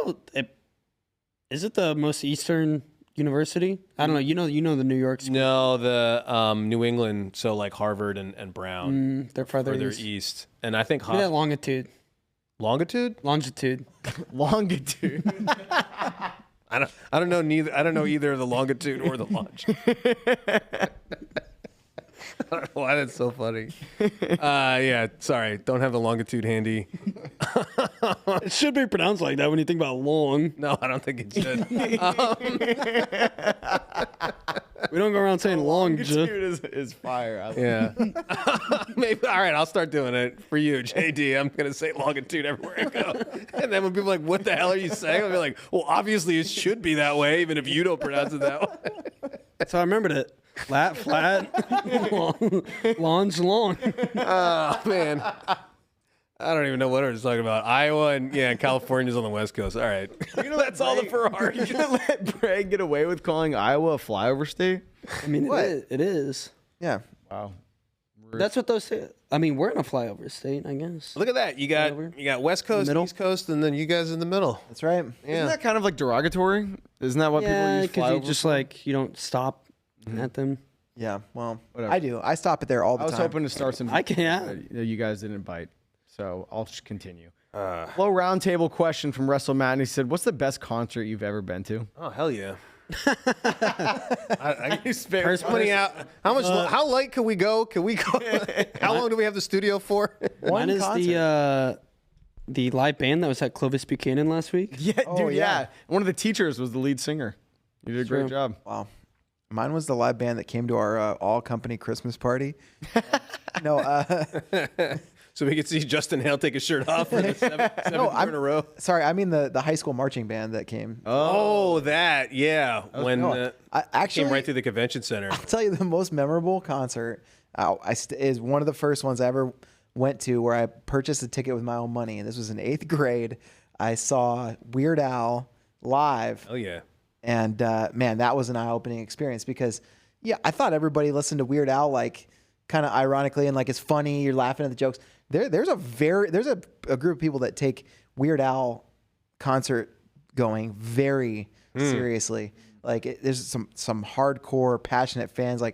is it the most eastern university? I don't know. You know the New York school. No, the New England. So like Harvard and Brown. They're further east. And I think that longitude. Longitude. Longitude. I don't know neither. I don't know either the longitude or the launch. I don't know why that's so funny. Yeah, sorry. Don't have the longitude handy. It should be pronounced like that when you think about long. No, I don't think it should. We don't go around saying long. Longitude is fire. Yeah. Maybe. All right, I'll start doing it for you, JD. I'm going to say longitude everywhere I go. And then when people are like, what the hell are you saying? I'll be like, well, obviously it should be that way, even if you don't pronounce it that way. So I remembered it. Flat, long, long's long. Oh, man. I don't even know what I was talking about. Iowa and California's on the West Coast. All right. That's all the Ferraris. You're going to let Bragg get away with calling Iowa a flyover state? I mean, it is. Yeah. Wow. That's what those say. I mean, we're in a flyover state, I guess. Look at that. You got West Coast, East Coast, and then you guys in the middle. That's right. Yeah. Isn't that kind of like derogatory? Isn't that what people use flyover? You just you don't stop at them. Yeah, well, whatever. I do. I stop it there all the time. I was hoping to start some. I can. You guys didn't bite, so I'll just continue. Low roundtable question from WrestleMat, and he said, "What's the best concert you've ever been to?" Oh hell yeah! Pointing out how late can we go? Can we go? How long do we have the studio for? Mine is the live band that was at Clovis Buchanan last week. Yeah, dude. Yeah, one of the teachers was the lead singer. You did a great job. Wow. Mine was the live band that came to our all-company Christmas party. So we could see Justin Hale take his shirt off for the seventh year in a row. Sorry, I mean the high school marching band that came. Oh, that, yeah. When actually came right through the convention center. I'll tell you the most memorable concert is one of the first ones I ever went to where I purchased a ticket with my own money. And this was in 8th grade. I saw Weird Al live. Oh, yeah. And man, that was an eye-opening experience because, I thought everybody listened to Weird Al kind of ironically and it's funny. You're laughing at the jokes. There's a group of people that take Weird Al concert going very seriously. There's some hardcore, passionate fans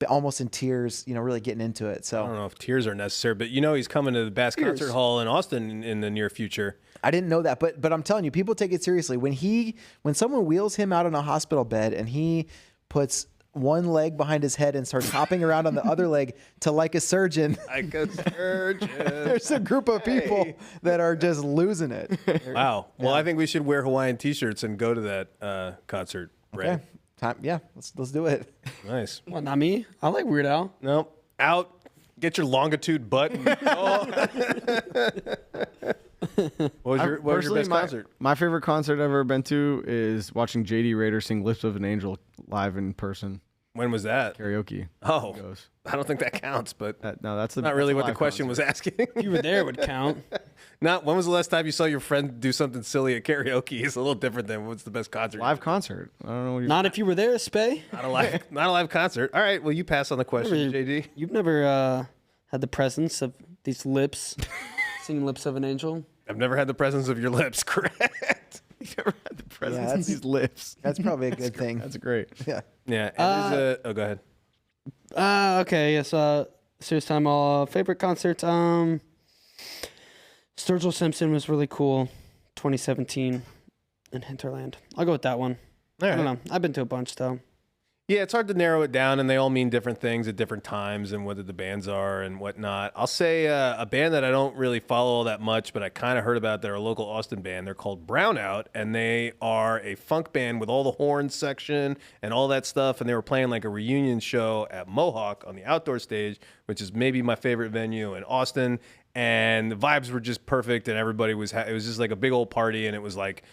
almost in tears, really getting into it. So I don't know if tears are necessary, but he's coming to the Bass Concert Hall in Austin in the near future. I didn't know that, but I'm telling you, people take it seriously. When someone wheels him out on a hospital bed and he puts one leg behind his head and starts hopping around on the other leg to like a surgeon. Like a surgeon. There's a group of people that are just losing it. Wow. Well, I think we should wear Hawaiian t-shirts and go to that concert. Okay. Let's do it. Nice. Well, not me. I like Weird Al. Nope. Out. Get your longitude button. What was your best concert? My favorite concert I've ever been to is watching JD Rader sing "Lips of an Angel" live in person. When was that? Karaoke. Oh, I don't think that counts, but that's not really what the question was asking. If you were there, it would count. When was the last time you saw your friend do something silly at karaoke? It's a little different than what's the best concert. Live concert. I don't know. What not if you were there, Spay. Not a live concert. All right. Well, you pass on the question, JD. You've never had the presence of these lips, singing "Lips of an Angel." I've never had the presence of your lips. Correct. You've never had the presence of these lips. That's probably a good thing. That's great. Yeah. Yeah. And go ahead. Okay. Yes. Serious time. Favorite concert. Sturgill Simpson was really cool. 2017 in Hinterland. I'll go with that one. All right. I don't know. I've been to a bunch though. Yeah, it's hard to narrow it down, and they all mean different things at different times and whether the bands are and whatnot. I'll say a band that I don't really follow all that much, but I kind of heard about. They're a local Austin band. They're called Brownout, and they are a funk band with all the horns section and all that stuff, and they were playing like a reunion show at Mohawk on the outdoor stage, which is maybe my favorite venue in Austin, and the vibes were just perfect, and everybody was it was just like a big old party, and it was like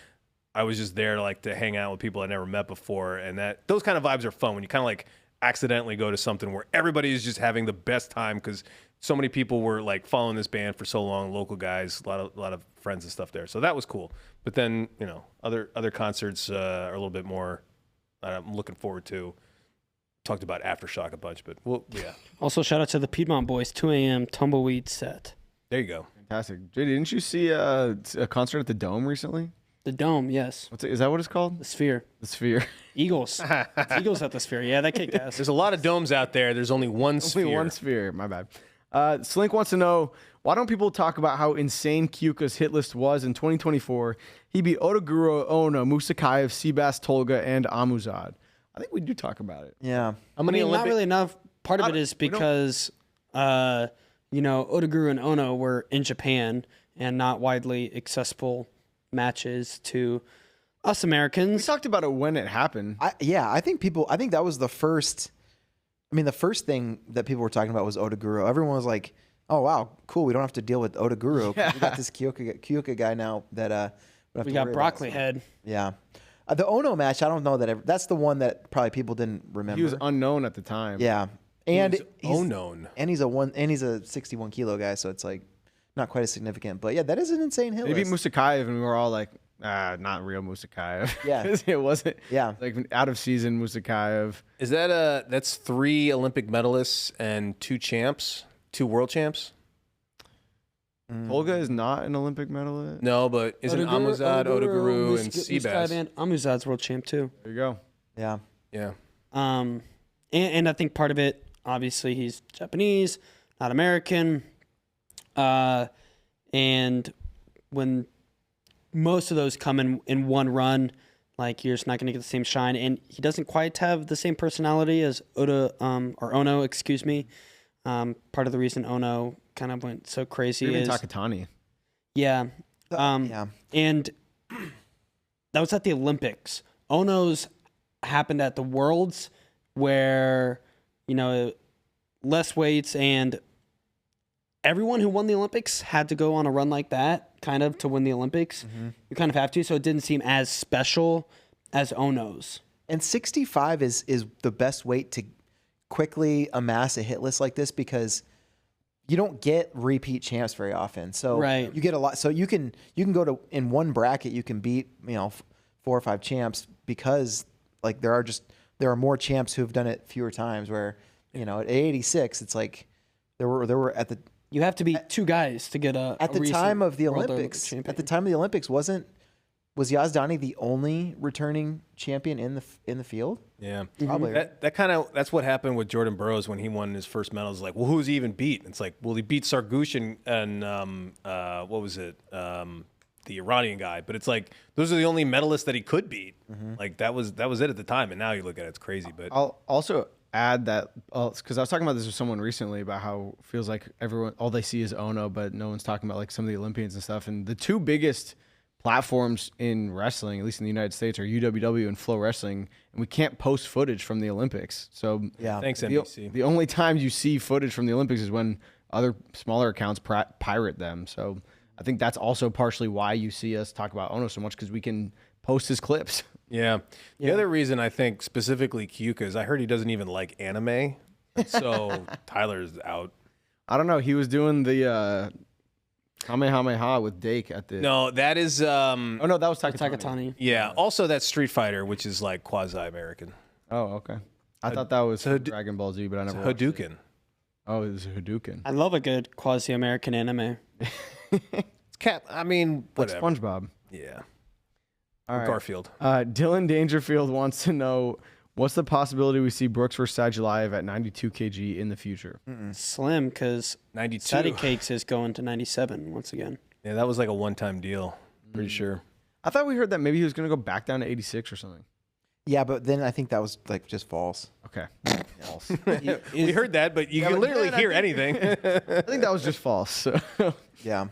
I was just there to hang out with people I never met before, and those kind of vibes are fun when you kind of like accidentally go to something where everybody is just having the best time because so many people were like following this band for so long, local guys, a lot of friends and stuff there. So that was cool. But then other concerts are a little bit more. I'm looking forward to. Talked about Aftershock a bunch, but yeah. Also, shout out to the Piedmont Boys, 2 a.m. Tumbleweed set. There you go. Fantastic. JD, didn't you see a concert at the Dome recently? The Dome, yes. Is that what it's called? The Sphere. The Sphere. Eagles. It's Eagles at the Sphere. Yeah, that kicked ass. There's a lot of domes out there. There's only one sphere. Only one sphere. My bad. Slink wants to know, why don't people talk about how insane Kyuka's hit list was in 2024? He beat Otaguro, Ono, Musakayev, Seabass, Tolga, and Amuzad. I think we do talk about it. Yeah. How many not really enough. Part of it is because, Otaguro and Ono were in Japan and not widely accessible matches to us Americans. We talked about it when it happened. I think that was the first. I mean, the first thing that people were talking about was Otaguro. Everyone was like, "Oh wow, cool! We don't have to deal with Otaguro. Yeah. We got this Kyoka guy now that We got Broccoli Head. Yeah, the Ono match. I don't know that that's the one that probably people didn't remember. He was unknown at the time. Yeah, and he's unknown, and he's a 61 kilo guy, so it's like not quite as significant. But yeah, that is an insane hit They beat list. Musakayev, and we were all like, not real Musakayev. Yeah. It wasn't. Yeah. Like out of season Musakayev. Is that's 3 Olympic medalists and 2 champs, 2 world champs? Tolga is not an Olympic medalist. No, but isn't Amuzad, Otaguro, and Seabass? Amuzad's world champ too. There you go. Yeah. Yeah. And I think part of it, obviously, he's Japanese, not American. And when most of those come in one run, like you're just not going to get the same shine. And he doesn't quite have the same personality as Ono, excuse me. Part of the reason Ono kind of went so crazy Even is Takatani. yeah. Yeah. And that was at the Olympics. Ono's happened at the Worlds where, less weights, and everyone who won the Olympics had to go on a run like that, kind of, to win the Olympics. Mm-hmm. You kind of have to, so it didn't seem as special as Ono's. And 65 is the best weight to quickly amass a hit list like this because you don't get repeat champs very often. So right. You get a lot. So you can go to in one bracket you can beat 4 or 5 champs because like there are more champs who have done it fewer times. Where at 86 it's like there were at the you have to beat 2 guys to get at the time of the Olympics. At the time of the Olympics, was Yazdani the only returning champion in the field? Yeah, probably. That's what happened with Jordan Burroughs when he won his first medal. It's like, well, who's he even beat? It's like, well, he beat Sargush and what was it? The Iranian guy. But it's like those are the only medalists that he could beat. Mm-hmm. Like that was it at the time, and now you look at it, it's crazy. But I'll also add that because I was talking about this with someone recently about how it feels like all they see is Ono, but no one's talking about like some of the Olympians and stuff. And the 2 biggest platforms in wrestling, at least in the United States, are UWW and FloWrestling, and we can't post footage from the Olympics. So yeah, thanks NBC. The only time you see footage from the Olympics is when other smaller accounts pirate them. So I think that's also partially why you see us talk about Ono so much, because we can post his clips. Yeah. The other reason I think specifically Kyuka is I heard he doesn't even like anime, so Tyler's out. I don't know. He was doing the Kamehameha with Dake at the. No, that is. Oh no, that was Takatani. Yeah. Also, that's Street Fighter, which is like quasi-American. Oh, okay. I thought that was Dragon Ball Z, but I never. Hadouken. Oh, it was a Hadouken. I love a good quasi-American anime. It's I mean, like whatever. SpongeBob. Yeah. All right. Garfield. Dylan Dangerfield wants to know, what's the possibility we see Brooks versus Sadulayev at 92 kg in the future? Slim, because 92. Sadie Cakes is going to 97 once again. Yeah, that was like a one-time deal. Pretty sure. I thought we heard that maybe he was going to go back down to 86 or something. Yeah, but then I think that was like just false. Okay. False. We heard that, but you can literally hear anything. I think that was just false. So. Yeah.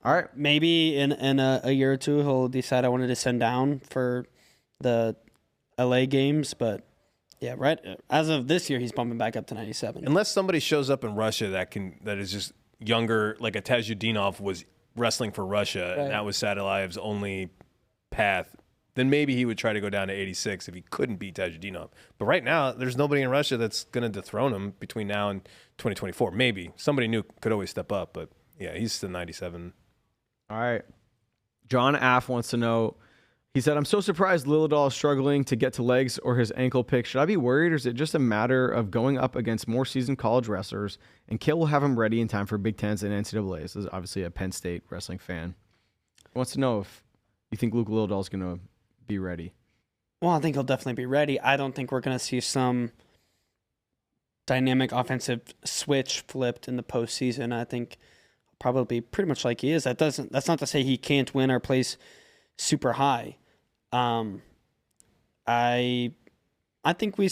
All right. Maybe in a year or two he'll decide I wanted to send down for the LA games, but yeah, right as of this year he's bumping back up to 97. Unless somebody shows up in Russia that is just younger, like a Tajudinov was wrestling for Russia, and that was Sadilayev's only path, then maybe he would try to go down to 86 if he couldn't beat Tajudinov. But right now, there's nobody in Russia that's going to dethrone him between now and 2024. Maybe. Somebody new could always step up, but yeah, he's still 97. All right. John Aff wants to know, he said, I'm so surprised Lillidahl is struggling to get to legs or his ankle pick. Should I be worried, or is it just a matter of going up against more seasoned college wrestlers and Kit will have him ready in time for Big Tens and NCAAs? This is obviously a Penn State wrestling fan. He wants to know if you think Luke Lillidahl is going to be ready. Well, I think he'll definitely be ready. I don't think we're going to see some dynamic offensive switch flipped in the postseason. I think probably pretty much like he is. That's not to say he can't win or place super high. I think we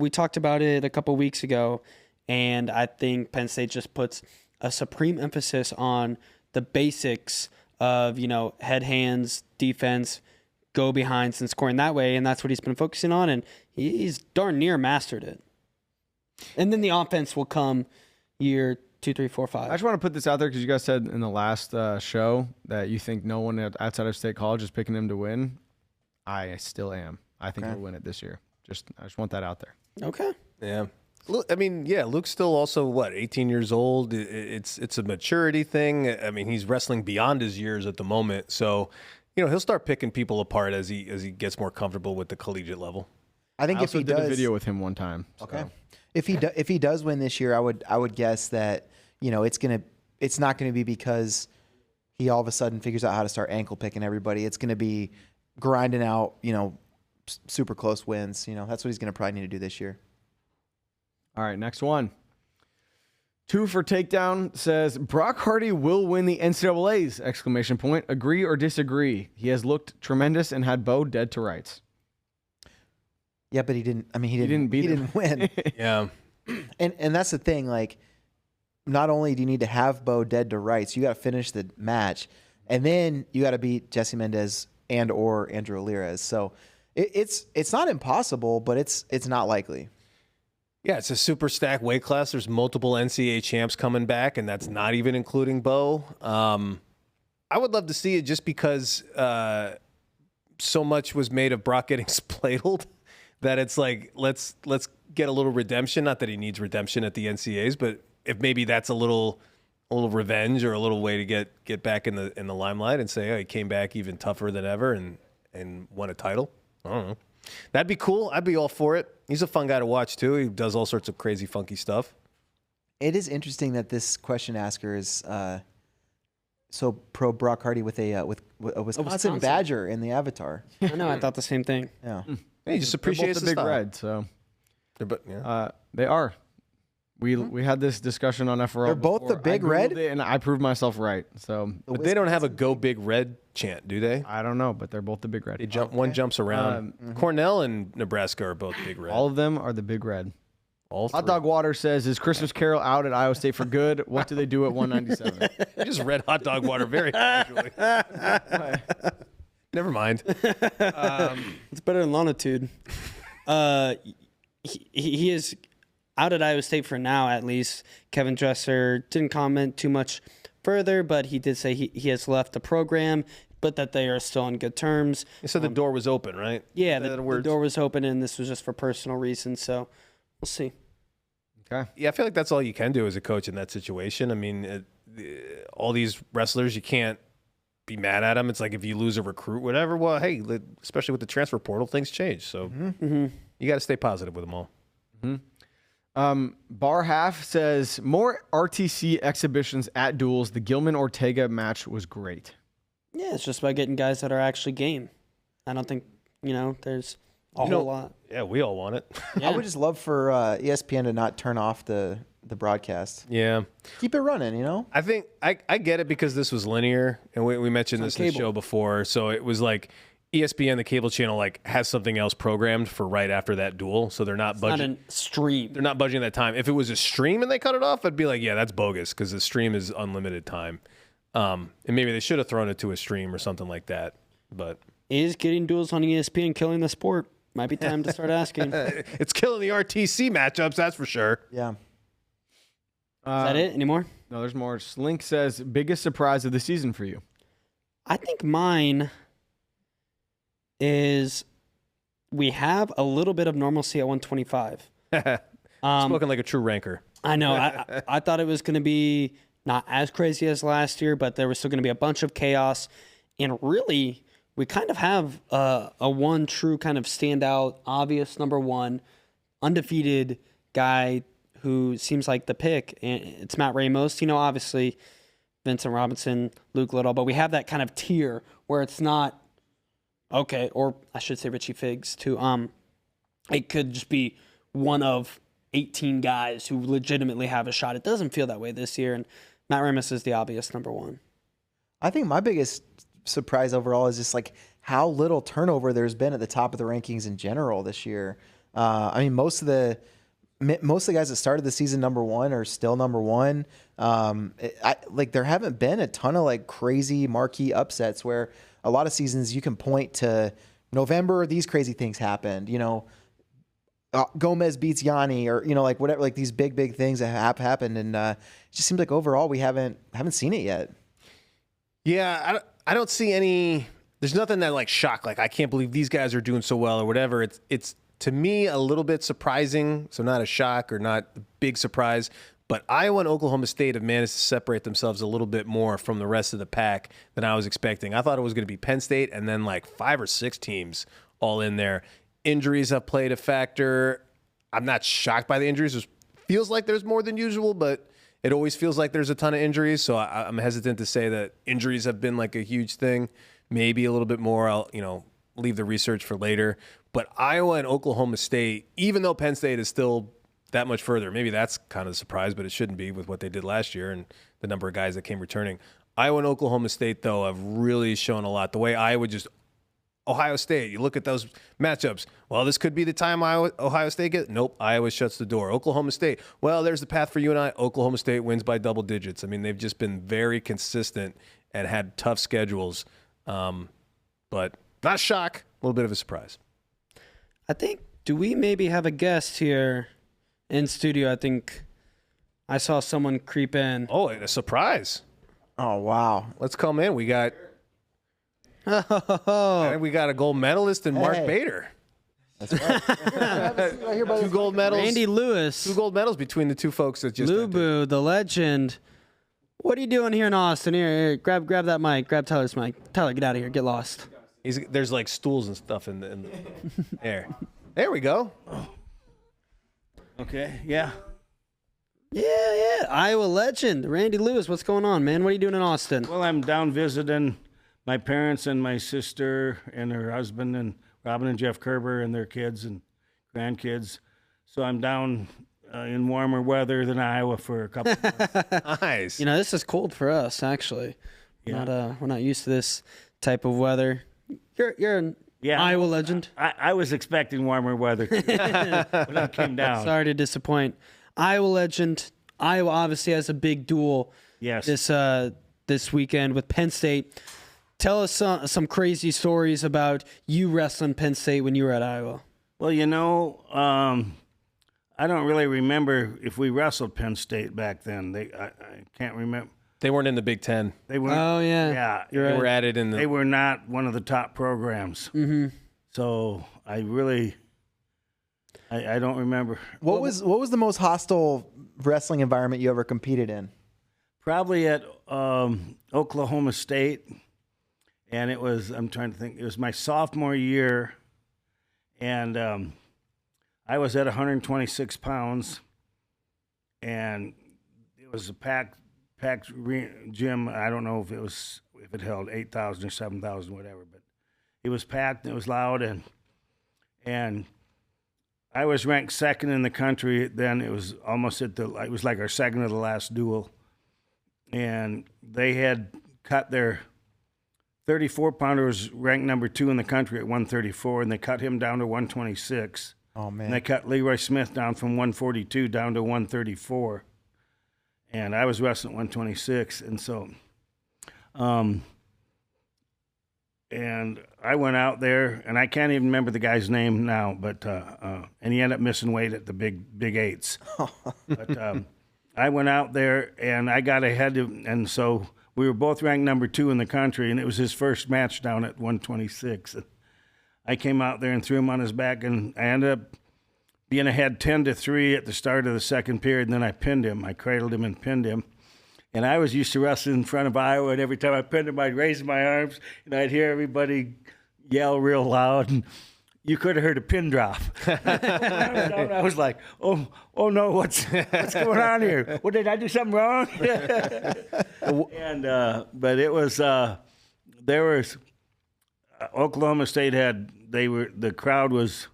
talked about it a couple weeks ago, and I think Penn State just puts a supreme emphasis on the basics of head, hands, defense, go behinds, and scoring that way, and that's what he's been focusing on, and he's darn near mastered it. And then the offense will come year 2, 3, 4, 5. I just want to put this out there because you guys said in the last show that you think no one outside of State College is picking him to win. I still am. I think he'll win it this year. I just want that out there. Okay. Yeah. I mean, yeah, Luke's still also, 18 years old. It's a maturity thing. I mean, he's wrestling beyond his years at the moment. So, he'll start picking people apart as he gets more comfortable with the collegiate level. I think I if he did does a video with him one time. Okay. So. If he does win this year, I would guess that it's not gonna be because he all of a sudden figures out how to start ankle picking everybody. It's gonna be grinding out super close wins. That's what he's gonna probably need to do this year. All right, next one. 2 for Takedown says Brock Hardy will win the NCAAs! Agree or disagree? He has looked tremendous and had Bo dead to rights. Yeah, but he didn't. I mean, he didn't win. Yeah. And that's the thing. Like, not only do you need to have Bo dead to rights, you got to finish the match, and then you got to beat Jesse Mendez and or Andrew Alirez. So it's not impossible, but it's not likely. Yeah, it's a super stacked weight class. There's multiple NCAA champs coming back, and that's not even including Bo. I would love to see it just because so much was made of Brock getting spladled that it's like let's get a little redemption. Not that he needs redemption at the NCAAs, but if maybe that's a little revenge or a little way to get back in the limelight and say, oh, he came back even tougher than ever and won a title. I don't know. That'd be cool. I'd be all for it. He's a fun guy to watch too. He does all sorts of crazy, funky stuff. It is interesting that this question asker is so pro Brock Hardy with a Wisconsin Badger in the avatar. I know. I thought the same thing. Yeah. He just appreciates the the big style. red. So Yeah. they are. We had this discussion on FRL. They're both before. the big I Googled red? it and I proved myself right. So But they don't have a "Go Big Red" chant, do they? I don't know, but they're both the big red. They jump. One jumps around. Cornell and Nebraska are both Big Red. All of them are the big red. All Hot three. Dog Water says, is Christmas Carol out at Iowa State for good? What do they do at 197? You just read Hot Dog Water very casually. Never mind. It's better than Longitude. He is out at Iowa State for now, at least. Kevin Dresser didn't comment too much further, but he did say he has left the program, but that they are still on good terms. So the door was open, right? Yeah, the door was open, and this was just for personal reasons, so we'll see. Okay. Yeah, I feel like that's all you can do as a coach in that situation. I mean, all these wrestlers, you can't be mad at them. It's like if you lose a recruit, whatever. Well, hey, especially with the transfer portal, things change. So you got to stay positive with them all. Bar Half says, more RTC exhibitions at duels. The Gilman-Ortega match was great. Yeah, it's just about getting guys that are actually game. I don't think, there's a whole lot. Yeah, we all want it. Yeah. I would just love for ESPN to not turn off the broadcast. Yeah. Keep it running, I think I get it because this was linear, and we mentioned this in the cable. show before. So it was like ESPN, the cable channel, like has something else programmed for right after that duel, so they're not Not budgeting. a stream. They're not budgeting that time. If it was a stream and they cut it off, I'd be like, yeah, that's bogus because the stream is unlimited time. And maybe they should have thrown it to a stream or something like that. But Is getting duels on ESPN killing the sport? Might be time to start asking. Is it's killing the RTC matchups, that's for sure. Yeah. that it? Any more? No, there's more. Slink says, biggest surprise of the season for you? I think mine is we have a little bit of normalcy at 125. Spoken like a true ranker. I know. I thought it was going to be not as crazy as last year, but there was still going to be a bunch of chaos. And really, we kind of have a one true kind of standout, obvious number one, undefeated guy who seems like the pick. And it's Matt Ramos. You know, obviously, Vincent Robinson, Luke Little, but we have that kind of tier where it's not, okay, or I should say Richie Figs too. It could just be one of 18 guys who legitimately have a shot. It doesn't feel that way this year, and Matt Ramos is the obvious number one. I think my biggest surprise overall is just like how little turnover there's been at the top of the rankings in general this year. I mean, most of the guys that started the season number one are still number one. Like there haven't been a ton of like crazy marquee upsets where a lot of seasons you can point to November, these crazy things happened, you know, Gomez beats Yanni or, you know, like whatever, like these big things that have happened. And it just seems like overall we haven't seen it yet. Yeah, I don't see any. There's nothing that like shock. Like I can't believe these guys are doing so well or whatever. It's to me a little bit surprising. So not a shock or not a big surprise. But Iowa and Oklahoma State have managed to separate themselves a little bit more from the rest of the pack than I was expecting. I thought it was going to be Penn State and then like 5 or 6 teams all in there. Injuries have played a factor. I'm not shocked by the injuries. It feels like there's more than usual, but it always feels like there's a ton of injuries. So I'm hesitant to say that injuries have been like a huge thing. Maybe a little bit more. I'll leave the research for later. But Iowa and Oklahoma State, even though Penn State is still that much further, maybe that's kind of a surprise, but it shouldn't be with what they did last year and the number of guys that came returning. Iowa and Oklahoma State, though, have really shown a lot. The way Iowa just Ohio State, you look at those matchups. Well, this could be the time Ohio State gets. Nope, Iowa shuts the door. Oklahoma State, well, there's the path for you and I. Oklahoma State wins by double digits. I mean, they've just been very consistent and had tough schedules. But not shock, a little bit of a surprise. I think, do we maybe have a guest here in studio? I think I saw someone creep in. Oh, and a surprise. Oh, wow. Let's come in. We got a gold medalist in Mark Bader. That's right. 2 gold medals. Randy Lewis. 2 gold medals between the 2 folks that just entered. Lubu, the legend. What are you doing here in Austin? Here, grab that mic. Grab Tyler's mic. Tyler, get out of here. Get lost. There's like stools and stuff in the air. There we go. Okay, yeah. Yeah. Iowa legend. Randy Lewis, what's going on, man? What are you doing in Austin? Well, I'm down visiting my parents and my sister and her husband and Robin and Jeff Kerber and their kids and grandkids. So I'm down in warmer weather than Iowa for a couple months. Nice. You know, this is cold for us, actually. Yeah. We're not used to this type of weather. You're an Iowa legend. I was expecting warmer weather when I came down. Sorry to disappoint. Iowa legend. Iowa obviously has a big duel Yes. this weekend with Penn State. Tell us some crazy stories about you wrestling Penn State when you were at Iowa. Well, I don't really remember if we wrestled Penn State back then. I can't remember. They weren't in the Big Ten. They weren't. Oh, yeah. Yeah. You're They right. were added in the. They were not one of the top programs. Mm-hmm. So I really, I don't remember. What was the most hostile wrestling environment you ever competed in? Probably at Oklahoma State, and it was, I'm trying to think, it was my sophomore year, and I was at 126 pounds, and it was a packed gym. I don't know if it held 8,000 or 7,000, whatever, but it was packed and it was loud, and I was ranked second in the country then. It was almost it was like our second to the last duel. And they had cut their 34-pounder was ranked number 2 in the country at 134, and they cut him down to 126. Oh, man. And they cut Leroy Smith down from 142 down to 134. And I was wrestling at 126. And so, and I went out there, and I can't even remember the guy's name now, but, and he ended up missing weight at the big eights. But I went out there, and I got ahead of, and so we were both ranked number 2 in the country, and it was his first match down at 126. I came out there and threw him on his back, and I ended up being ahead 10-3 at the start of the second period, and then I pinned him. I cradled him and pinned him. And I was used to wrestling in front of Iowa, and every time I pinned him, I'd raise my arms, and I'd hear everybody yell real loud, and you could have heard a pin drop. I was like, oh no, what's going on here? What, did I do something wrong? And but it was Oklahoma State the crowd was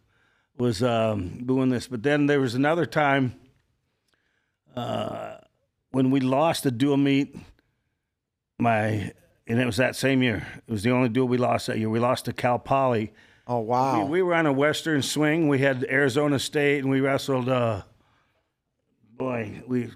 booing this, but then there was another time when we lost the dual meet. And it was that same year. It was the only duel we lost that year. We lost to Cal Poly. Oh, wow. We were on a Western swing. We had Arizona State, and we wrestled,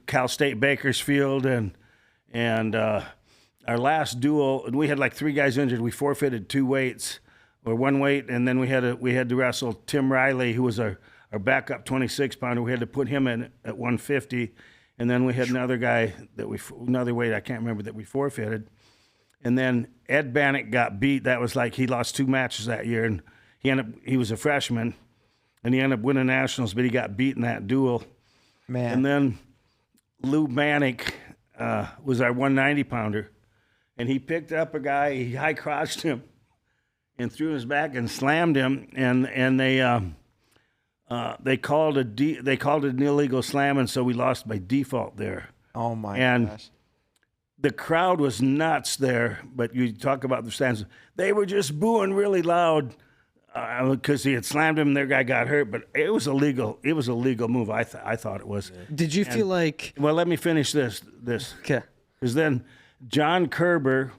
Cal State Bakersfield, and our last duel, and we had like 3 guys injured. We forfeited 2 weights, or 1 weight, and then we had to wrestle Tim Riley, who was our backup 26-pounder. We had to put him in at 150, and then we had another guy another weight I can't remember that we forfeited. And then Ed Bannock got beat. That was like he lost 2 matches that year, and he was a freshman, and he ended up winning nationals, but he got beat in that duel. Man. And then Lou Bannock was our 190-pounder, and he picked up a guy, he high-crotched him, and threw his back and slammed him, and they called it an illegal slam, and so we lost by default there. Oh, my gosh. The crowd was nuts there, but you talk about the stands. They were just booing really loud because he had slammed him and their guy got hurt, but it was illegal. It was a legal move. I thought it was. Did you feel like? Well, let me finish this. Okay. Because then John Kerber,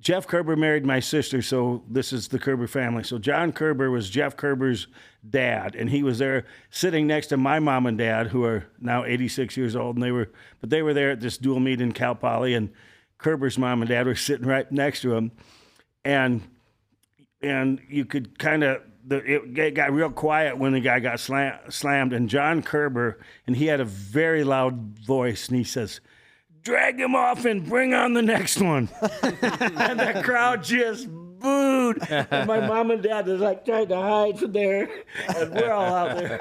Jeff Kerber married my sister, so this is the Kerber family. So John Kerber was Jeff Kerber's dad, and he was there sitting next to my mom and dad, who are now 86 years old, and they were there at this dual meet in Cal Poly, and Kerber's mom and dad were sitting right next to him, and you could kind of it got real quiet when the guy got slammed, and John Kerber, and he had a very loud voice, and he says, "Drag him off and bring on the next one." And the crowd just booed. And my mom and dad was like trying to hide from there. And we're all out there.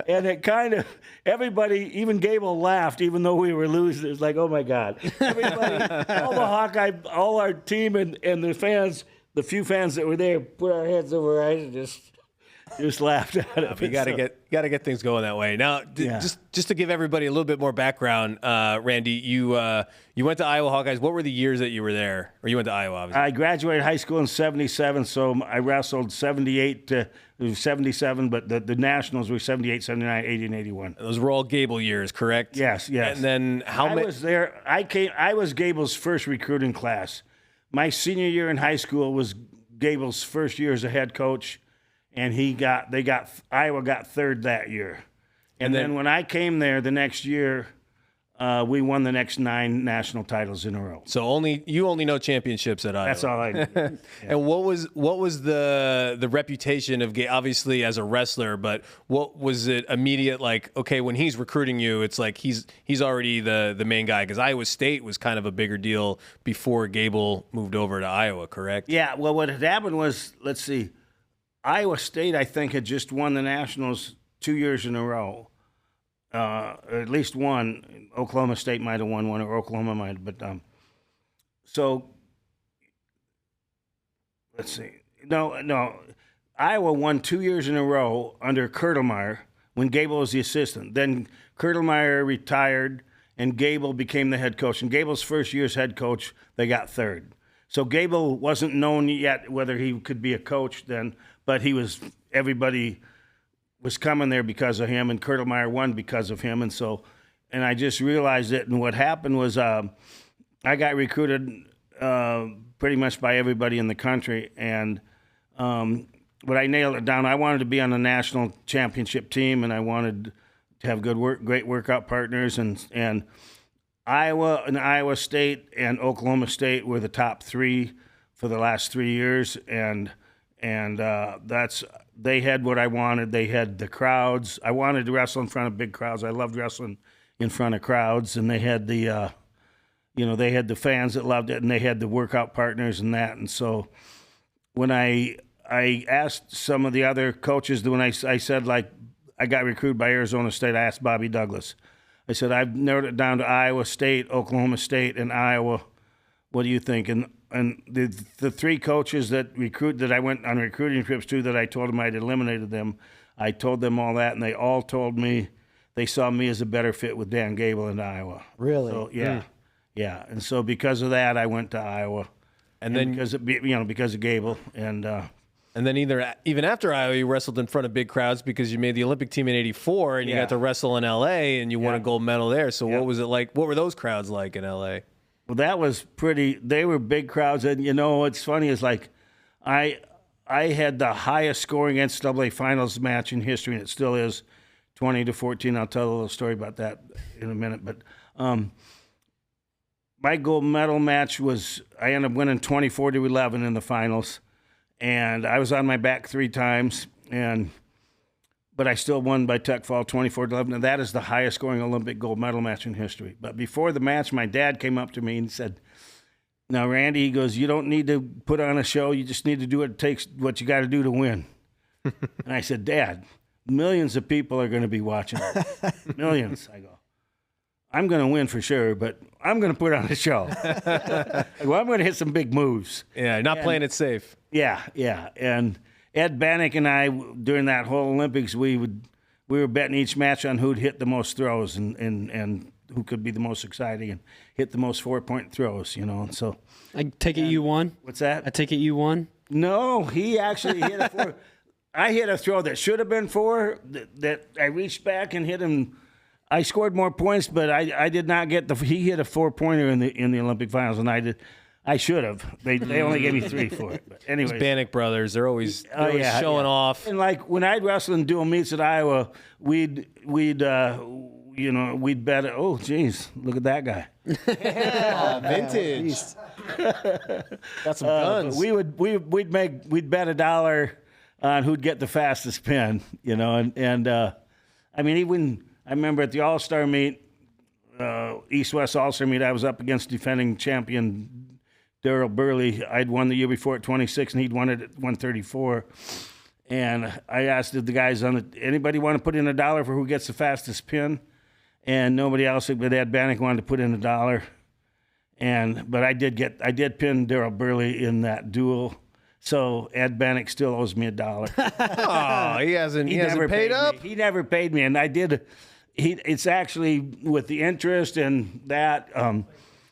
And it kind of, everybody, even Gable laughed, even though we were losing. It was like, oh my God. Everybody, all the Hawkeye, all our team and the fans, the few fans that were there, put our heads over our eyes and just laughed at it. You got to get things going that way. Now, just to give everybody a little bit more background, Randy, you went to Iowa Hawkeyes. What were the years that you were there? Or you went to Iowa, obviously. I graduated high school in 77, so I wrestled 78 to 77, but the nationals were 78, 79, 80, and 81. Those were all Gable years, correct? Yes. And then I was there. I was Gable's first recruiting class. My senior year in high school was Gable's first year as a head coach. And Iowa got third that year. And then when I came there the next year, we won the next 9 national titles in a row. So you only know championships at Iowa. That's all I know. Yeah. And what was the reputation of Gable, obviously as a wrestler, but what was it immediate, like, okay, when he's recruiting you, it's like he's already the main guy, because Iowa State was kind of a bigger deal before Gable moved over to Iowa, correct? Yeah, well, what had happened was, let's see, Iowa State, I think, had just won the Nationals 2 years in a row. Or at least one. Oklahoma State might have won one, or Oklahoma might have. But so let's see. No. Iowa won 2 years in a row under Kurtelmeyer when Gable was the assistant. Then Kurtelmeyer retired, and Gable became the head coach. And Gable's first year as head coach, they got third. So Gable wasn't known yet whether he could be a coach then, but everybody was coming there because of him, and Kurtelmeyer won because of him. And I just realized it. And what happened was I got recruited pretty much by everybody in the country, and but I nailed it down. I wanted to be on the national championship team, and I wanted to have great workout partners, and Iowa State and Oklahoma State were the top 3 for the last 3 years, and they had what I wanted. They had the crowds. I wanted to wrestle in front of big crowds. I loved wrestling in front of crowds, and they had the they had the fans that loved it, and they had the workout partners and that. And so when I asked some of the other coaches, when I said, like, I got recruited by Arizona State, I asked Bobby Douglas. I said, I've narrowed it down to Iowa State, Oklahoma State, and Iowa. What do you think? And the 3 coaches that I went on recruiting trips to, that I told them I'd eliminated them, I told them all that, and they all told me they saw me as a better fit with Dan Gable in Iowa. Really? So, yeah. And so because of that, I went to Iowa, and then because of Gable, and then even after Iowa, you wrestled in front of big crowds because you made the Olympic team in '84, and you got to wrestle in L.A. and you won a gold medal there. So what was it like? What were those crowds like in L.A.? Well, that was pretty. They were big crowds, and what's funny is, like, I had the highest scoring NCAA finals match in history, and it still is, 20-14. I'll tell a little story about that in a minute, but. My gold medal match was, I ended up winning 24-11 in the finals, and I was on my back 3 times, but I still won by tech fall 24-11, and that is the highest scoring Olympic gold medal match in history. But before the match, my dad came up to me and he said, "Now, Randy," he goes, "you don't need to put on a show. You just need to do what you got to do to win." And I said, "Dad, millions of people are going to be watching. Millions." I go, "I'm going to win for sure, but I'm going to put on a show." Well, I'm going to hit some big moves. Yeah, not playing it safe. Yeah. And Ed Bannock and I, during that whole Olympics, we were betting each match on who'd hit the most throws and who could be the most exciting and hit the most 4-point throws, And so I take it you won? What's that? I take it you won? No, he actually hit a 4. I hit a throw that should have been 4, that I reached back and hit him. I scored more points, but I did not get he hit a 4-pointer in the Olympic finals, and I did. I should have. They only gave me 3 for it. But anyways, those Bannock brothers, they're always showing off. And like when I'd wrestle in dual meets at Iowa, we'd bet. Oh, geez, look at that guy. Vintage. Got some guns. We'd bet $1 on who'd get the fastest pin, and I mean, even I remember at the All-Star meet, East-West All-Star meet, I was up against defending champion Darryl Burley. I'd won the year before at 26, and he'd won it at 134. And I asked the guys anybody want to put in $1 for who gets the fastest pin? And nobody else, but Ed Bannock wanted to put in $1. But I did pin Darryl Burley in that duel. So Ed Bannock still owes me $1. Oh, he hasn't paid up? He never paid me, and I did. It's actually with the interest and that.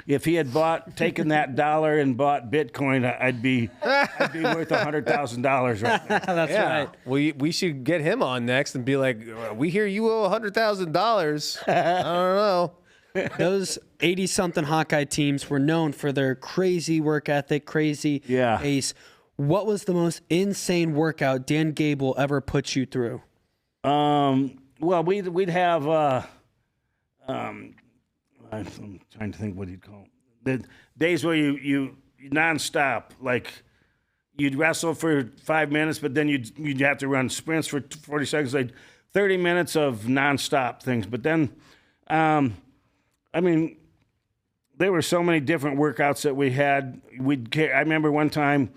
If he had taken that $1 and bought Bitcoin, I'd be worth $100,000 right now. That's right. We should get him on next and be like, "We hear you owe $100,000." I don't know. Those 80-something Hawkeye teams were known for their crazy work ethic, crazy pace. What was the most insane workout Dan Gable ever put you through? Well, we'd have. I'm trying to think what you'd call the days where you nonstop, like you'd wrestle for 5 minutes, but then you'd have to run sprints for 40 seconds, like 30 minutes of nonstop things. But then, I mean, there were so many different workouts that we had. I remember one time,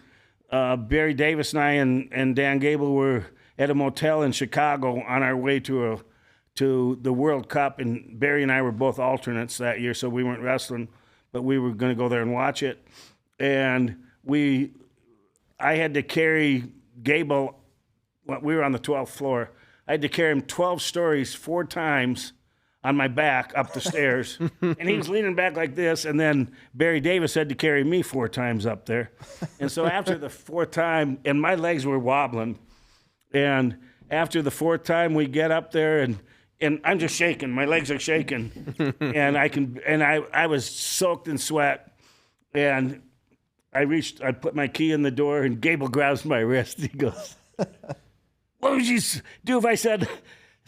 Barry Davis and I and Dan Gable were at a motel in Chicago on our way to the World Cup, and Barry and I were both alternates that year, so we weren't wrestling, but we were going to go there and watch it. And I had to carry Gable. We were on the 12th floor. I had to carry him 12 stories 4 times on my back up the stairs, and he was leaning back like this, and then Barry Davis had to carry me 4 times up there. And so after the 4th time, and my legs were wobbling, and after the 4th time, we get up there, and and I'm just shaking. My legs are shaking, and I was soaked in sweat, and I put my key in the door, and Gable grabs my wrist. He goes, "What would you do if I said,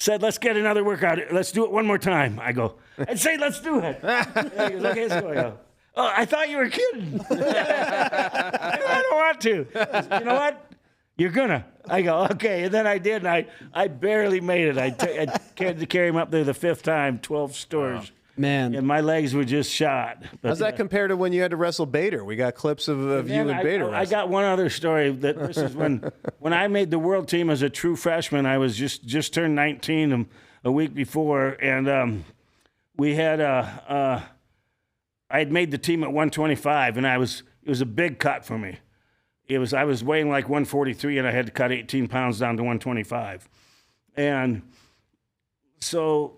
let's get another workout. Let's do it one more time?" I go, "I'd say let's do it." And he goes, "Okay, so I go, oh, I thought you were kidding." I don't want to. Goes, "You know what? You're gonna." I go, "Okay." And then I did, and I barely made it. I had to carry him up there the 5th time, 12 stores. Wow. Man. And my legs were just shot. But, How's that compare to when you had to wrestle Bader? We got clips of you and Bader wrestling. I got one other story. This is when I made the world team as a true freshman. I was just turned 19 a week before, and we had I had made the team at 125, and it was a big cut for me. I was weighing like 143, and I had to cut 18 pounds down to 125, and so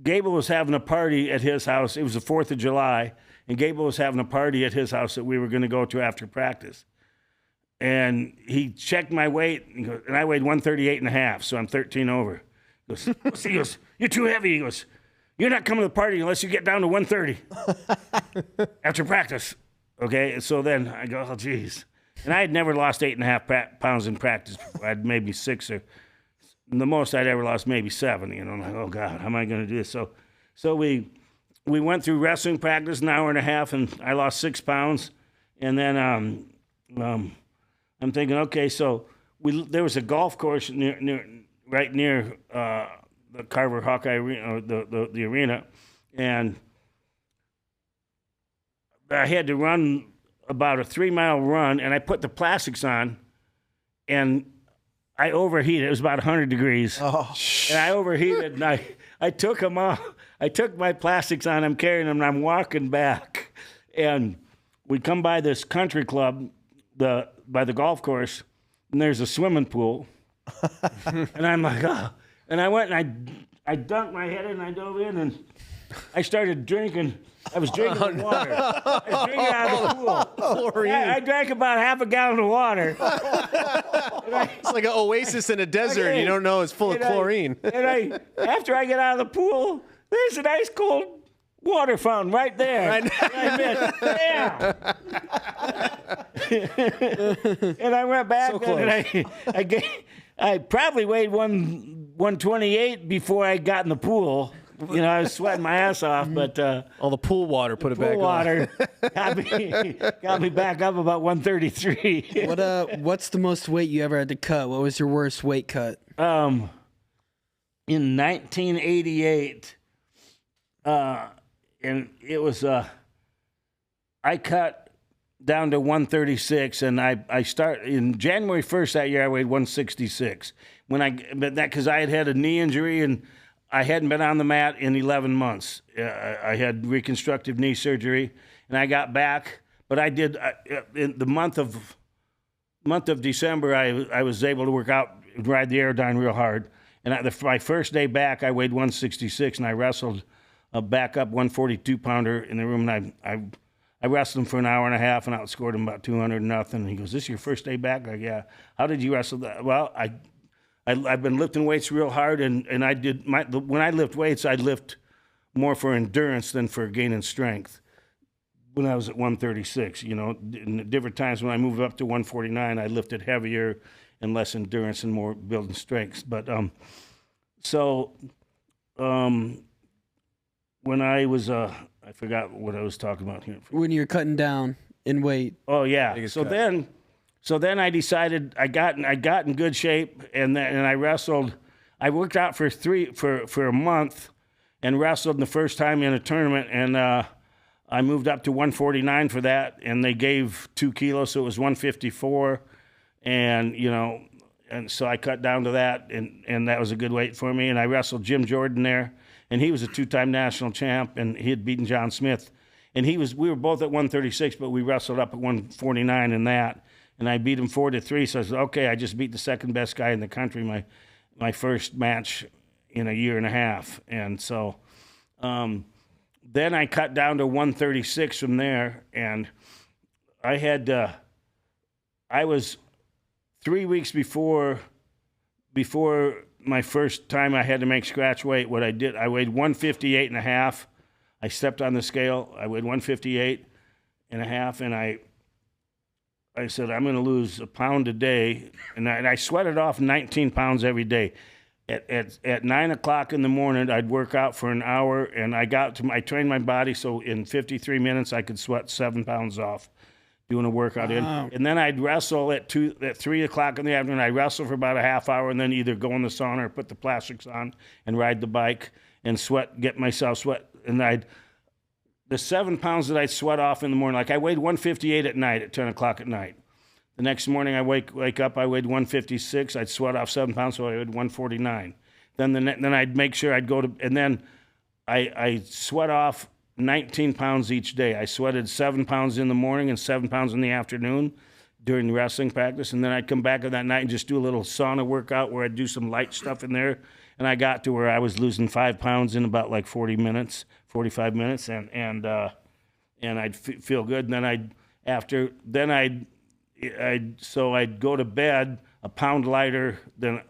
Gable was having a party at his house. It was the 4th of July, and Gable was having a party at his house that we were going to go to after practice. And he checked my weight, and I weighed 138 and a half, so I'm 13 over. He goes, "You're too heavy." He goes, "You're not coming to the party unless you get down to 130 after practice." Okay, so then I go, "Oh, geez." And I had never lost 8.5 pounds in practice before. I had maybe 6 or the most I'd ever lost, maybe 7. You know, I'm like, "Oh God, how am I going to do this?" So we went through wrestling practice an hour and a half, and I lost 6 pounds. And then I'm thinking, okay, so there was a golf course right near the Carver Hawkeye Arena, or the arena, and I had to run about a 3-mile run, and I put the plastics on, and I overheated. It was about 100 degrees. Oh. And I overheated, and I took them off. I took my plastics on. I'm carrying them, and I'm walking back. And we come by this country club, by the golf course, and there's a swimming pool. And I'm like, oh. And I went, and I dunked my head in, and I dove in, and I started drinking. I was drinking the water. I was drinking out of the pool. I drank about half a gallon of water. It's like an oasis in a desert, and you don't know it's full of chlorine. After I get out of the pool, there's a nice cold water fountain right there. And I went back, so close. And I probably weighed 128 before I got in the pool. You know, I was sweating my ass off, but all the pool water put it back on. Pool water got me back up about 133. What's the most weight you ever had to cut? What was your worst weight cut? In 1988, and it was I cut down to 136, and I started in January 1st that year. I weighed 166 because I had a knee injury, and I hadn't been on the mat in 11 months. I had reconstructive knee surgery, and I got back. But I did in the month of December. I was able to work out, ride the Aerodyne real hard. And my first day back, I weighed 166, and I wrestled a backup 142-pounder in the room. And I wrestled him for an hour and a half, and outscored him about 200-0. And he goes, "This is your first day back?" Like, "Yeah." "How did you wrestle that?" "Well, I've been lifting weights real hard, and I did when I lift weights, I lift more for endurance than for gaining strength. When I was at 136, you know, in different times when I moved up to 149, I lifted heavier and less endurance and more building strengths. But when I was I forgot what I was talking about here. When you're cutting down in weight. Oh yeah. So then I decided I got in good shape, and I wrestled. I worked out for a month, and wrestled the first time in a tournament, and I moved up to 149 for that, and they gave 2 kilos, so it was 154, and and so I cut down to that, and that was a good weight for me. And I wrestled Jim Jordan there, and he was a 2-time national champ, and he had beaten John Smith, and we were both at 136, but we wrestled up at 149 in that. And I beat him 4-3. So I said, okay, I just beat the second best guy in the country, my first match in a year and a half. And so then I cut down to 136 from there. And I was 3 weeks before my first time I had to make scratch weight, what I did, I weighed 158.5. I stepped on the scale. I weighed 158.5, and I said, I'm going to lose a pound a day. And I sweated off 19 pounds every day. At 9 o'clock in the morning, I'd work out for an hour, and I trained my body so in 53 minutes I could sweat 7 pounds off doing a workout and then I'd wrestle at 3 o'clock in the afternoon. I'd wrestle for about a half hour, and then either go in the sauna or put the plastics on and ride the bike and get myself sweat. And the 7 pounds that I'd sweat off in the morning, like I weighed 158 at night at 10 o'clock at night. The next morning I wake up, I weighed 156. I'd sweat off 7 pounds, so I weighed 149. Then I'd make sure I'd go to, and then I sweat off 19 pounds each day. I sweated 7 pounds in the morning and 7 pounds in the afternoon during wrestling practice. And then I'd come back at that night and just do a little sauna workout where I'd do some light stuff in there. And I got to where I was losing 5 pounds in about like 45 minutes. And I'd feel good. And then I'd go to bed a pound lighter than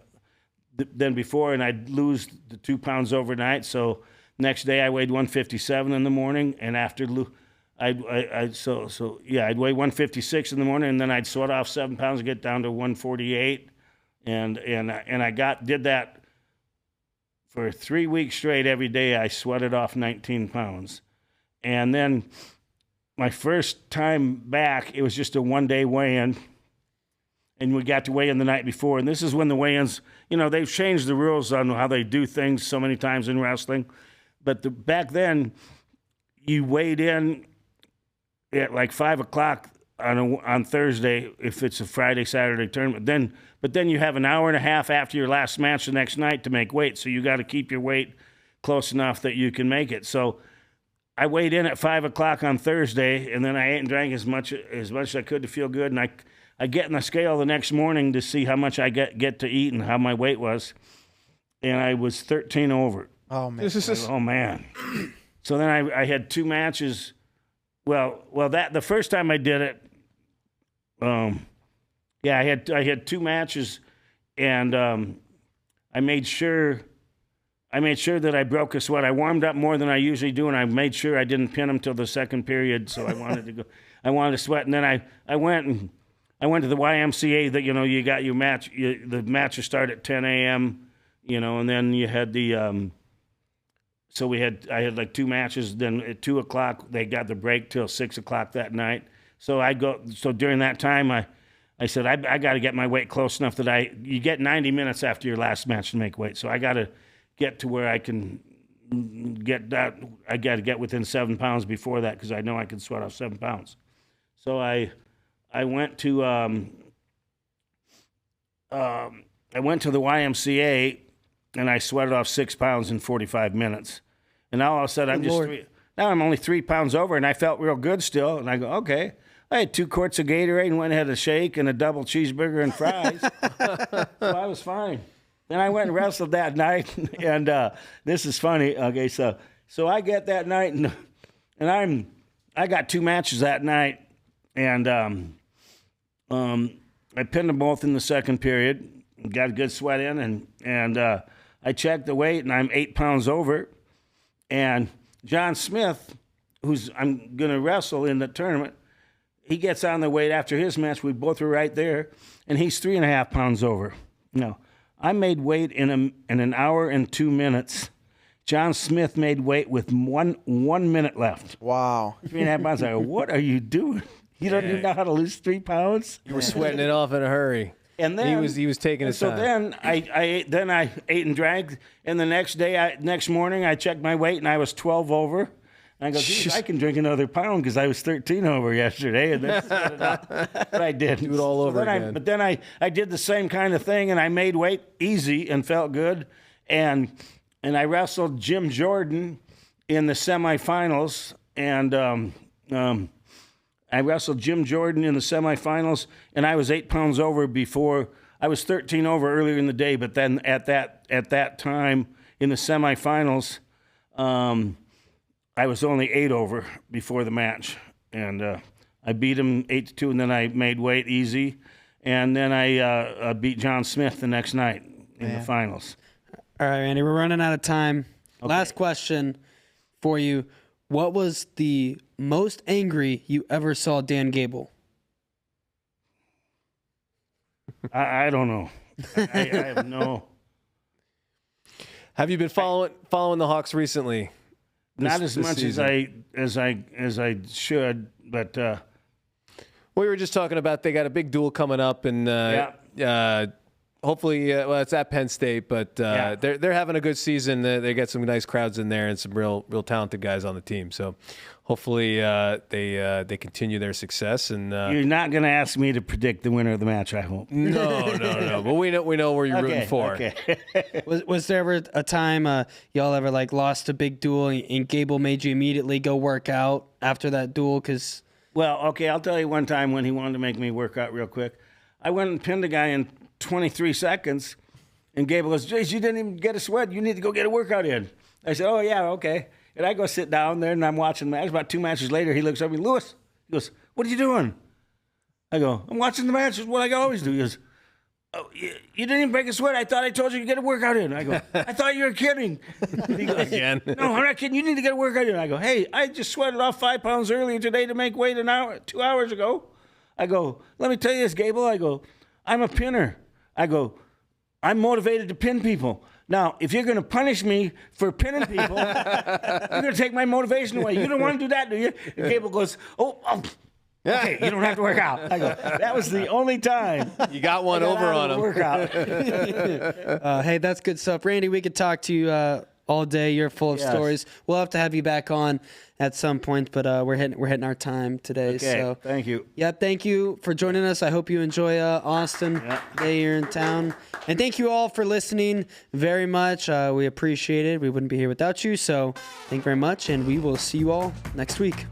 before, and I'd lose the 2 pounds overnight. So next day I weighed 157 in the morning, and after I'd weigh 156 in the morning, and then I'd sweat off 7 pounds and get down to 148, and I did that for 3 weeks straight. Every day I sweated off 19 pounds, and then my first time back, it was just a 1-day weigh-in, and we got to weigh in the night before. And this is when the weigh-ins, they've changed the rules on how they do things so many times in wrestling. But back then, you weighed in at like 5 o'clock on Thursday if it's a Friday, Saturday tournament. But then you have an hour and a half after your last match the next night to make weight. So you got to keep your weight close enough that you can make it. So I weighed in at 5 o'clock on Thursday, and then I ate and drank as much as I could to feel good. And I get on the scale the next morning to see how much I get to eat and how my weight was, and I was 13 over. Oh man! Oh man! So then I had 2 matches. Well, the first time I did it, I had 2 matches, and I made sure that I broke a sweat. I warmed up more than I usually do, and I made sure I didn't pin them till the second period. So I wanted to go. I wanted to sweat, and then I went to the YMCA. That you got your match. The matches start at 10 a.m. And then you had the. So I had like 2 matches. Then at 2 o'clock they got the break till 6 o'clock that night. So during that time I said I got to get my weight close enough that you get 90 minutes after your last match to make weight. So I got to get to where I can get that. I got to get within 7 pounds before that because I know I can sweat off 7 pounds. So I went to the YMCA and I sweated off 6 pounds in 45 minutes. And now all of a sudden I'm only 3 pounds over, and I felt real good still. And I go, okay. I had 2 quarts of Gatorade and went and had a shake and a double cheeseburger and fries. So I was fine. Then I went and wrestled that night, and this is funny. Okay, so I get that night, and I got 2 matches that night, and I pinned them both in the second period, got a good sweat in, and I checked the weight, and I'm 8 pounds over, and John Smith, who's I'm gonna wrestle in the tournament, he gets on the weight after his match. We both were right there, and he's 3.5 pounds over. No. I made weight in an hour and 2 minutes. John Smith made weight with one minute left. Wow. 3.5 pounds. I go, what are you doing? You don't even know how to lose 3 pounds? You were sweating it off in a hurry. And then he was taking his time. So then I ate and drank, and the next morning I checked my weight and I was 12 over. And I go, geez, I can drink another pound because I was 13 over yesterday, and then set it up. But I did. Do it all over again. But then I did the same kind of thing, and I made weight easy and felt good, and I wrestled Jim Jordan in the semifinals, and I wrestled Jim Jordan in the semifinals, and I was 8 pounds over before. I was 13 over earlier in the day, but then at that time in the semifinals, I was only 8 over before the match, and I beat him 8-2, and then I made weight easy, and then I beat John Smith the next night in the finals. All right, Randy, we're running out of time. Okay. Last question for you. What was the most angry you ever saw Dan Gable? I don't know. I have no. Have you been following the Hawks recently? Not as much as I should, but we were just talking about they got a big duel coming up, and hopefully, well, it's at Penn State, but they're having a good season. They got some nice crowds in there and some real talented guys on the team. So hopefully they continue their success. And you're not going to ask me to predict the winner of the match, I hope. No. But we know where you're rooting for. Okay. Was there ever a time y'all ever like lost a big duel and Gable made you immediately go work out after that duel? Well, okay, I'll tell you one time when he wanted to make me work out real quick. I went and pinned a guy in 23 seconds, and Gable goes, Jace, you didn't even get a sweat. You need to go get a workout in. I said, oh, yeah, okay. And I go sit down there, and I'm watching the match. About 2 matches later, he looks up at me, Lewis, he goes, what are you doing? I go, I'm watching the match. It's what I always do. He goes, oh, you didn't even break a sweat. I thought I told you to get a workout in. I go, I thought you were kidding. He goes, Again. No, I'm not kidding. You need to get a workout in. I go, hey, I just sweated off 5 pounds earlier today to make weight 2 hours ago. I go, let me tell you this, Gable. I go, I'm a pinner. I go, I'm motivated to pin people. Now, if you're going to punish me for pinning people, you're going to take my motivation away. You don't want to do that, do you? And Gable goes, oh, okay, you don't have to work out. I go, that was the only time. You got one over on him. Workout. Hey, that's good stuff. Randy, we could talk to you all day. You're full of stories. We'll have to have you back on at some point, but we're hitting our time today. Okay, so thank you. Yeah, thank you for joining us. I hope you enjoy Austin today you're in town. And thank you all for listening very much. We appreciate it. We wouldn't be here without you. So thank you very much, and we will see you all next week.